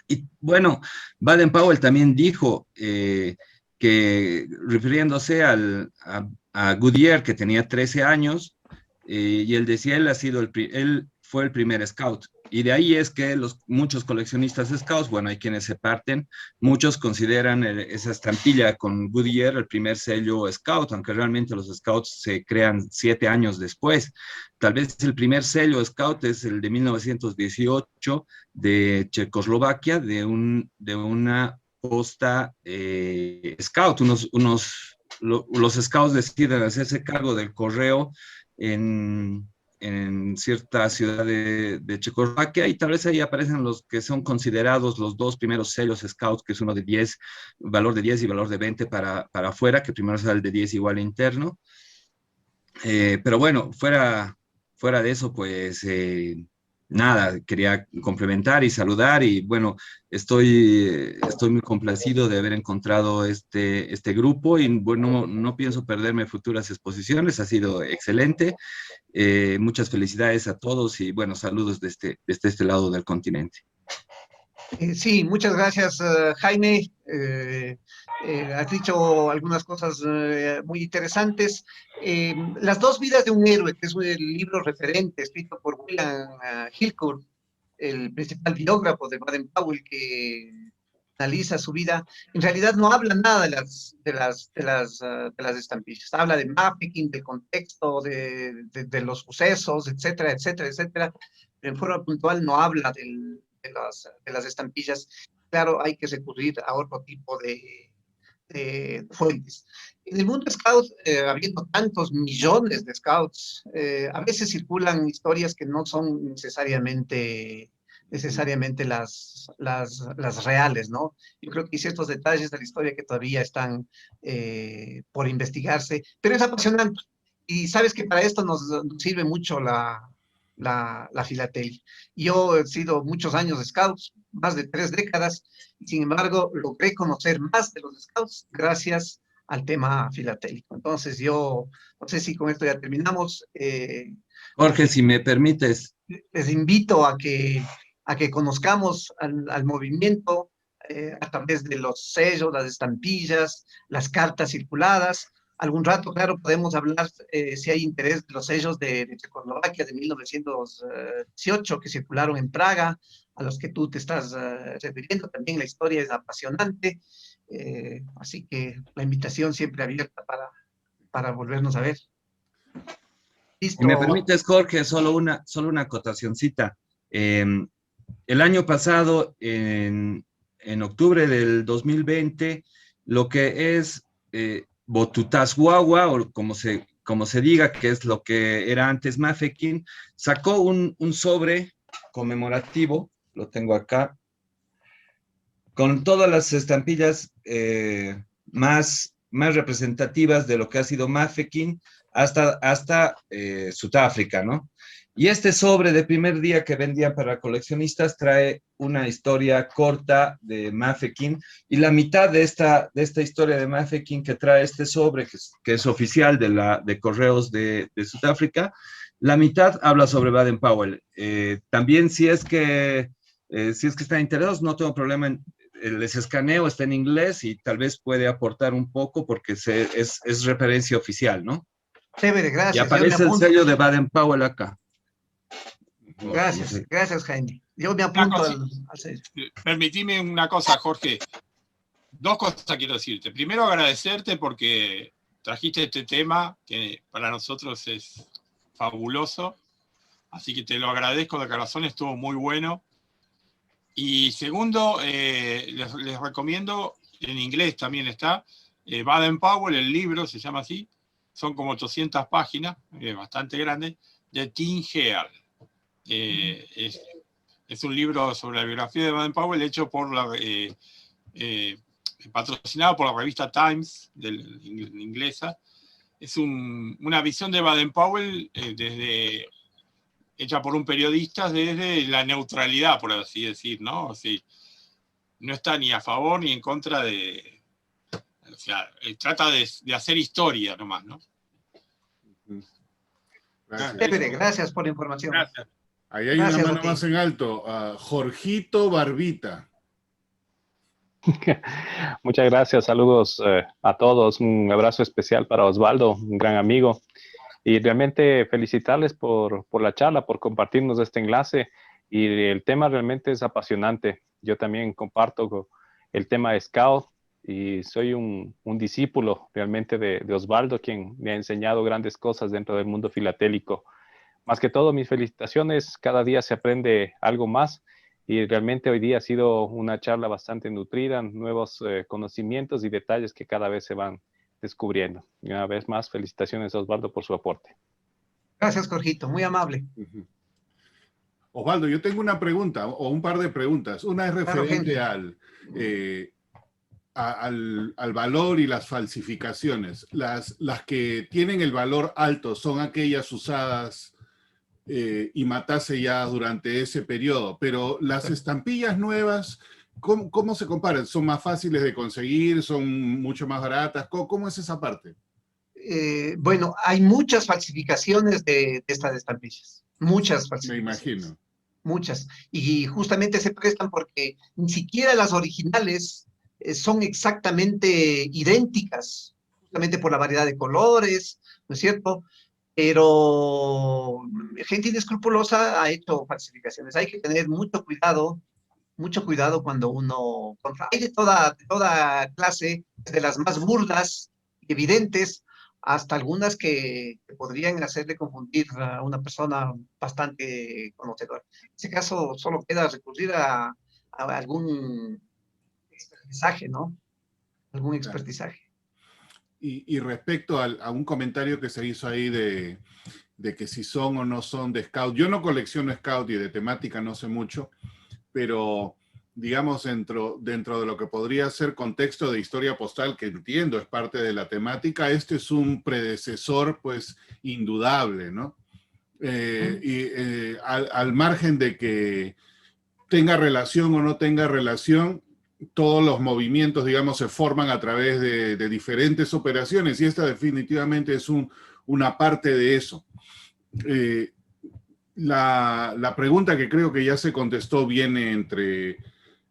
Y bueno, Baden-Powell también dijo que refiriéndose a Goodyear, que tenía 13 años, y él decía, él fue el primer scout. Y de ahí es que muchos coleccionistas scouts, bueno, hay quienes se parten, muchos consideran esa estampilla con Goodyear el primer sello scout, aunque realmente los scouts se crean 7 años después. Tal vez el primer sello scout es el de 1918 de Checoslovaquia, de una posta scout. Los scouts deciden hacerse cargo del correo en cierta ciudad de Checoslovaquia, y tal vez ahí aparecen los que son considerados los 2 primeros sellos scouts, que es uno de 10, valor de 10 y valor de 20 para afuera, que primero sale el de 10 igual interno. Pero bueno, fuera de eso, pues nada, quería complementar y saludar, y bueno, estoy muy complacido de haber encontrado este grupo, y bueno, no pienso perderme futuras exposiciones, ha sido excelente. Muchas felicidades a todos y bueno, saludos desde este lado del continente. Sí, muchas gracias, Jaime. Has dicho algunas cosas muy interesantes. Las 2 vidas de un héroe, que es el libro referente escrito por William Hillcourt, el principal biógrafo de Baden-Powell, que analiza su vida, en realidad no habla nada de las estampillas. Habla de Mafeking, del contexto, de los sucesos, etcétera, etcétera, etcétera. Pero en forma puntual no habla de las estampillas. Claro, hay que recurrir a otro tipo de fuentes. En el mundo scout, habiendo tantos millones de scouts, a veces circulan historias que no son necesariamente las reales, ¿no? Yo creo que hay ciertos detalles de la historia que todavía están por investigarse, pero es apasionante. Y sabes que para esto nos sirve mucho la filatelia. Yo he sido muchos años scouts, más de 3 décadas, y sin embargo logré conocer más de los scouts gracias al tema filatélico. Entonces yo, no sé si con esto ya terminamos. Jorge, si me permites. Les invito a que conozcamos al movimiento a través de los sellos, las estampillas, las cartas circuladas. Algún rato, claro, podemos hablar si hay interés de los sellos de Checoslovaquia de 1918 que circularon en Praga, a los que tú te estás refiriendo. También la historia es apasionante, así que la invitación siempre abierta para volvernos a ver. ¿Listo? Si me permites, Jorge, solo una acotacioncita. El año pasado, en octubre del 2020, lo que es Botutashuahua, o como se diga, que es lo que era antes Mafeking, sacó un sobre conmemorativo, lo tengo acá, con todas las estampillas más representativas de lo que ha sido Mafeking hasta Sudáfrica, ¿no? Y este sobre de primer día que vendían para coleccionistas trae una historia corta de Mafeking, y la mitad de esta historia de Mafeking que trae este sobre, que es oficial de Correos de Sudáfrica, la mitad habla sobre Baden-Powell. También si es que están interesados, no tengo problema les escaneo, está en inglés y tal vez puede aportar un poco porque es referencia oficial, ¿no? Chévere, Y gracias. Yo me aparece el apunto. sello de Baden-Powell acá. Gracias, No sé. gracias, Jaime. Yo me Una apunto cosa- al sello. Permitime una cosa, Jorge. Dos cosas quiero decirte. Primero, agradecerte porque trajiste este tema que para nosotros es fabuloso. Así que te lo agradezco de corazón, estuvo muy bueno. Y segundo, les recomiendo, en inglés también está, Baden-Powell, el libro se llama así, son como 800 páginas, bastante grande, de Tim Heal. Es un libro sobre la biografía de Baden-Powell hecho por patrocinado por la revista Times, inglesa. Es una visión de Baden-Powell hecha por un periodista desde la neutralidad, por así decir, ¿no? Sí, no está ni a favor ni en contra de... O sea, trata de hacer historia nomás, ¿no? Chévere, gracias por la información. Gracias. Ahí hay Gracias una a mano ti. más en alto. Jorgito Barbita. Muchas gracias, saludos a todos, un abrazo especial para Osvaldo, un gran amigo, y realmente felicitarles por la charla, por compartirnos este enlace, y el tema realmente es apasionante. Yo también comparto el tema de Scout, y soy un discípulo realmente de Osvaldo, quien me ha enseñado grandes cosas dentro del mundo filatélico. Más que todo, mis felicitaciones, cada día se aprende algo más, y realmente hoy día ha sido una charla bastante nutrida, nuevos conocimientos y detalles que cada vez se van descubriendo. Y una vez más, felicitaciones a Osvaldo por su aporte. Gracias, Jorgito, muy amable. Osvaldo, yo tengo una pregunta o un par de preguntas. Una es referente Claro, al valor y las falsificaciones. Las que tienen el valor alto son aquellas usadas y mataselladas durante ese periodo, pero las estampillas nuevas, ¿cómo se comparan? ¿Son más fáciles de conseguir? ¿Son mucho más baratas? ¿Cómo es esa parte? Bueno, hay muchas falsificaciones de estas estampillas. Muchas Me falsificaciones. imagino. Muchas. Y justamente se prestan porque ni siquiera las originales son exactamente idénticas, justamente por la variedad de colores, ¿no es cierto? Pero gente inescrupulosa ha hecho falsificaciones. Hay que tener mucho cuidado cuando uno compra. Hay de toda clase, desde las más burdas y evidentes, hasta algunas que podrían hacerle confundir a una persona bastante conocedora. En ese caso, solo queda recurrir a algún expertizaje, ¿no? Algún expertizaje. Y respecto a un comentario que se hizo ahí de que si son o no son de Scout, yo no colecciono Scout y de temática no sé mucho, pero digamos dentro de lo que podría ser contexto de historia postal, que entiendo es parte de la temática, este es un predecesor pues indudable, ¿no? Al margen de que tenga relación o no tenga relación, todos los movimientos, digamos, se forman a través de diferentes operaciones y esta definitivamente es una parte de eso. La pregunta que creo que ya se contestó viene entre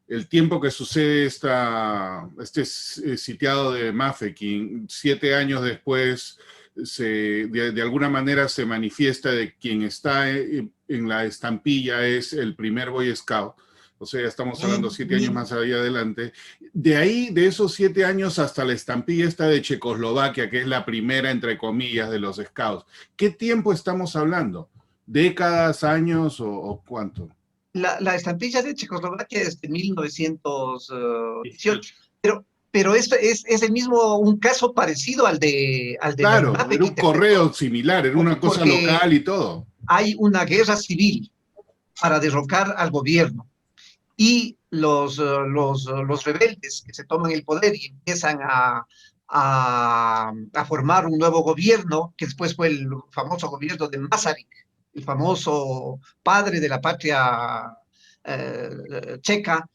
el tiempo que sucede este sitiado de Mafeking, 7 años después, de alguna manera se manifiesta de quien está en la estampilla es el primer Boy Scout. O sea, estamos hablando 7 años más allá adelante. De ahí, de esos 7 años hasta la estampilla esta de Checoslovaquia, que es la primera, entre comillas, de los Scouts. ¿Qué tiempo estamos hablando? ¿Décadas, años o cuánto? La estampilla de Checoslovaquia es de 1918, pero esto es el mismo, un caso parecido al de Claro, Mafeking, era un correo similar, era una cosa porque local y todo. hay una guerra civil para derrocar al gobierno y los rebeldes que se toman el poder y empiezan a formar un nuevo gobierno, que después fue el famoso gobierno de Masaryk, el famoso padre de la patria checa,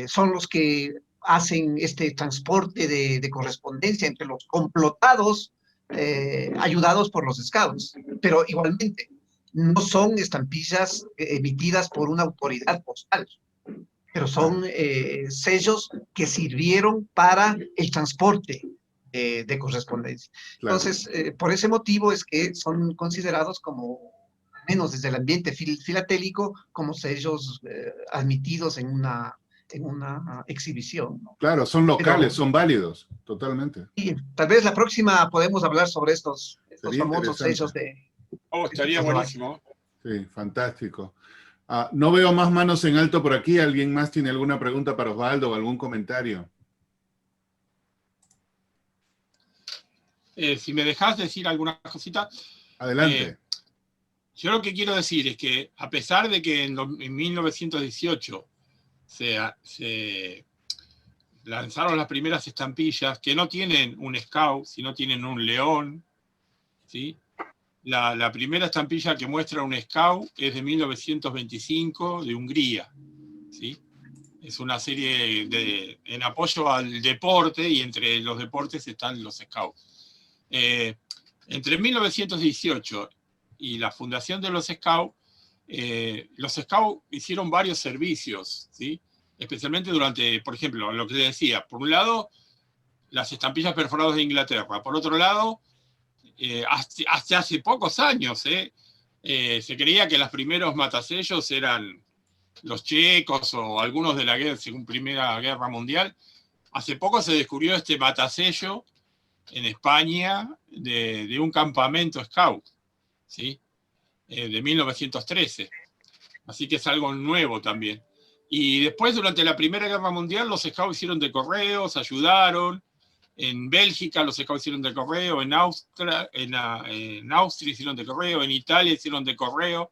son los que hacen este transporte de correspondencia entre los complotados ayudados por los scouts, pero igualmente no son estampillas emitidas por una autoridad postal. pero son sellos que sirvieron para el transporte de correspondencia. Claro. Entonces, por ese motivo es que son considerados como, al menos desde el ambiente filatélico, como sellos admitidos en una exhibición, ¿no? Claro, son locales, son válidos, totalmente. Y tal vez la próxima podemos hablar sobre estos Sería famosos interesante. sellos de... Oh, estaría buenísimo. Sí, fantástico. No veo más manos en alto por aquí. ¿Alguien más tiene alguna pregunta para Osvaldo o algún comentario? Si me dejas decir alguna cosita. Adelante. Yo lo que quiero decir es que a pesar de que en 1918 se lanzaron las primeras estampillas que no tienen un scout, sino tienen un león, ¿sí? La primera estampilla que muestra un scout es de 1925 de Hungría, ¿sí? Es una serie en apoyo al deporte, y entre los deportes están los scouts. Entre 1918 y la fundación de los scouts hicieron varios servicios, ¿sí? Especialmente durante, por ejemplo, lo que les decía, por un lado, las estampillas perforadas de Inglaterra, por otro lado, hasta hace pocos años, se creía que los primeros matasellos eran los checos o algunos de la guerra, según Primera Guerra Mundial. Hace poco se descubrió este matasello en España de un campamento scout, ¿sí? De 1913. Así que es algo nuevo también. Y después, durante la Primera Guerra Mundial, los scouts hicieron de correos, ayudaron. En Bélgica los scouts hicieron de correo, en Austria hicieron de correo, en Italia hicieron de correo.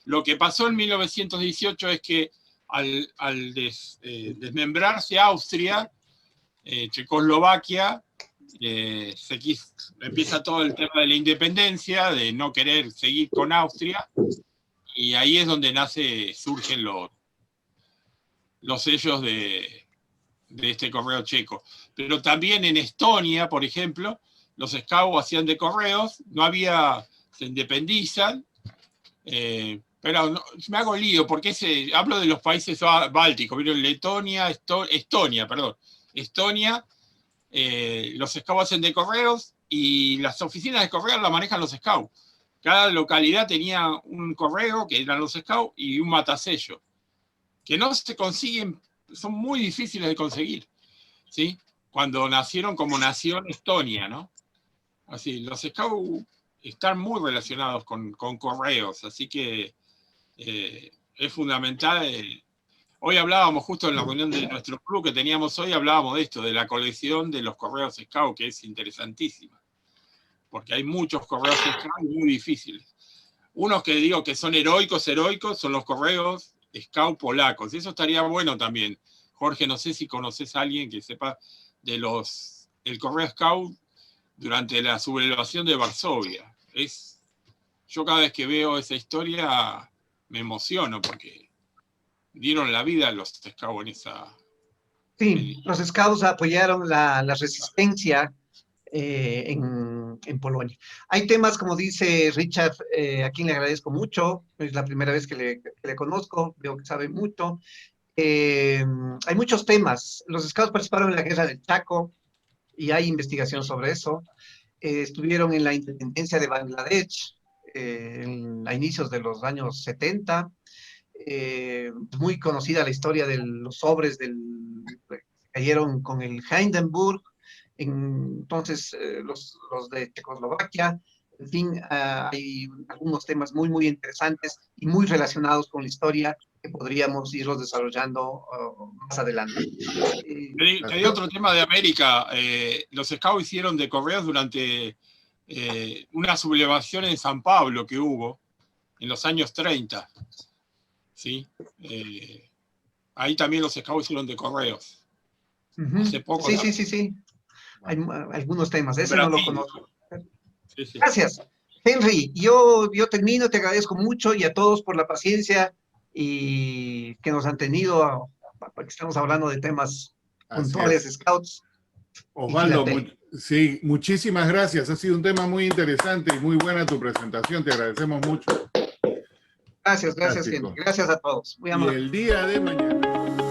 Lo que pasó en 1918 es que al desmembrarse Austria, Checoslovaquia, empieza todo el tema de la independencia, de no querer seguir con Austria, y ahí es donde surgen los sellos de este correo checo. Pero también en Estonia, por ejemplo, los scouts hacían de correos, se independizan, pero no, me hago lío, porque hablo de los países bálticos, ¿vieron? Letonia, Estonia, los scouts hacen de correos, y las oficinas de correo las manejan los scouts. Cada localidad tenía un correo, que eran los scouts, y un matasello, que no se consiguen, son muy difíciles de conseguir, ¿sí? Cuando nacieron como nación Estonia, ¿no? Así, los scouts están muy relacionados con correos, así que es fundamental. Hoy hablábamos, justo en la reunión de nuestro club que teníamos hoy, hablábamos de esto, de la colección de los correos scout, que es interesantísima, porque hay muchos correos scout muy difíciles. Unos que digo que son heroicos, son los correos scout polacos. Eso estaría bueno también. Jorge, no sé si conoces a alguien que sepa el correo scout durante la sublevación de Varsovia. Yo cada vez que veo esa historia me emociono, porque dieron la vida a los scouts en esa... Sí, los scouts apoyaron la resistencia en Polonia. Hay temas, como dice Richard, a quien le agradezco mucho, es la primera vez que le conozco, veo que sabe mucho. Hay muchos temas. Los scouts participaron en la guerra del Chaco, y hay investigación sobre eso. Estuvieron en la independencia de Bangladesh a inicios de los años 70. Muy conocida la historia de los sobres que cayeron con el Hindenburg. Entonces, los de Checoslovaquia. En fin, hay algunos temas muy, muy interesantes y muy relacionados con la historia que podríamos irlos desarrollando más adelante. Te di otro tema de América. Los scouts hicieron de correos durante una sublevación en San Pablo que hubo en los años 30. ¿Sí? Ahí también los scouts hicieron de correos. Hace poco. Sí, sí, sí, sí. Hay algunos temas, ese no lo conozco. Sí, sí. Gracias. Henry, yo termino, te agradezco mucho, y a todos por la paciencia y que nos han tenido, porque estamos hablando de temas puntuales, scouts. Osvaldo, sí, muchísimas gracias. Ha sido un tema muy interesante y muy buena tu presentación. Te agradecemos mucho. Gracias, Henry. Gracias a todos. Muy amable. Y el día de mañana.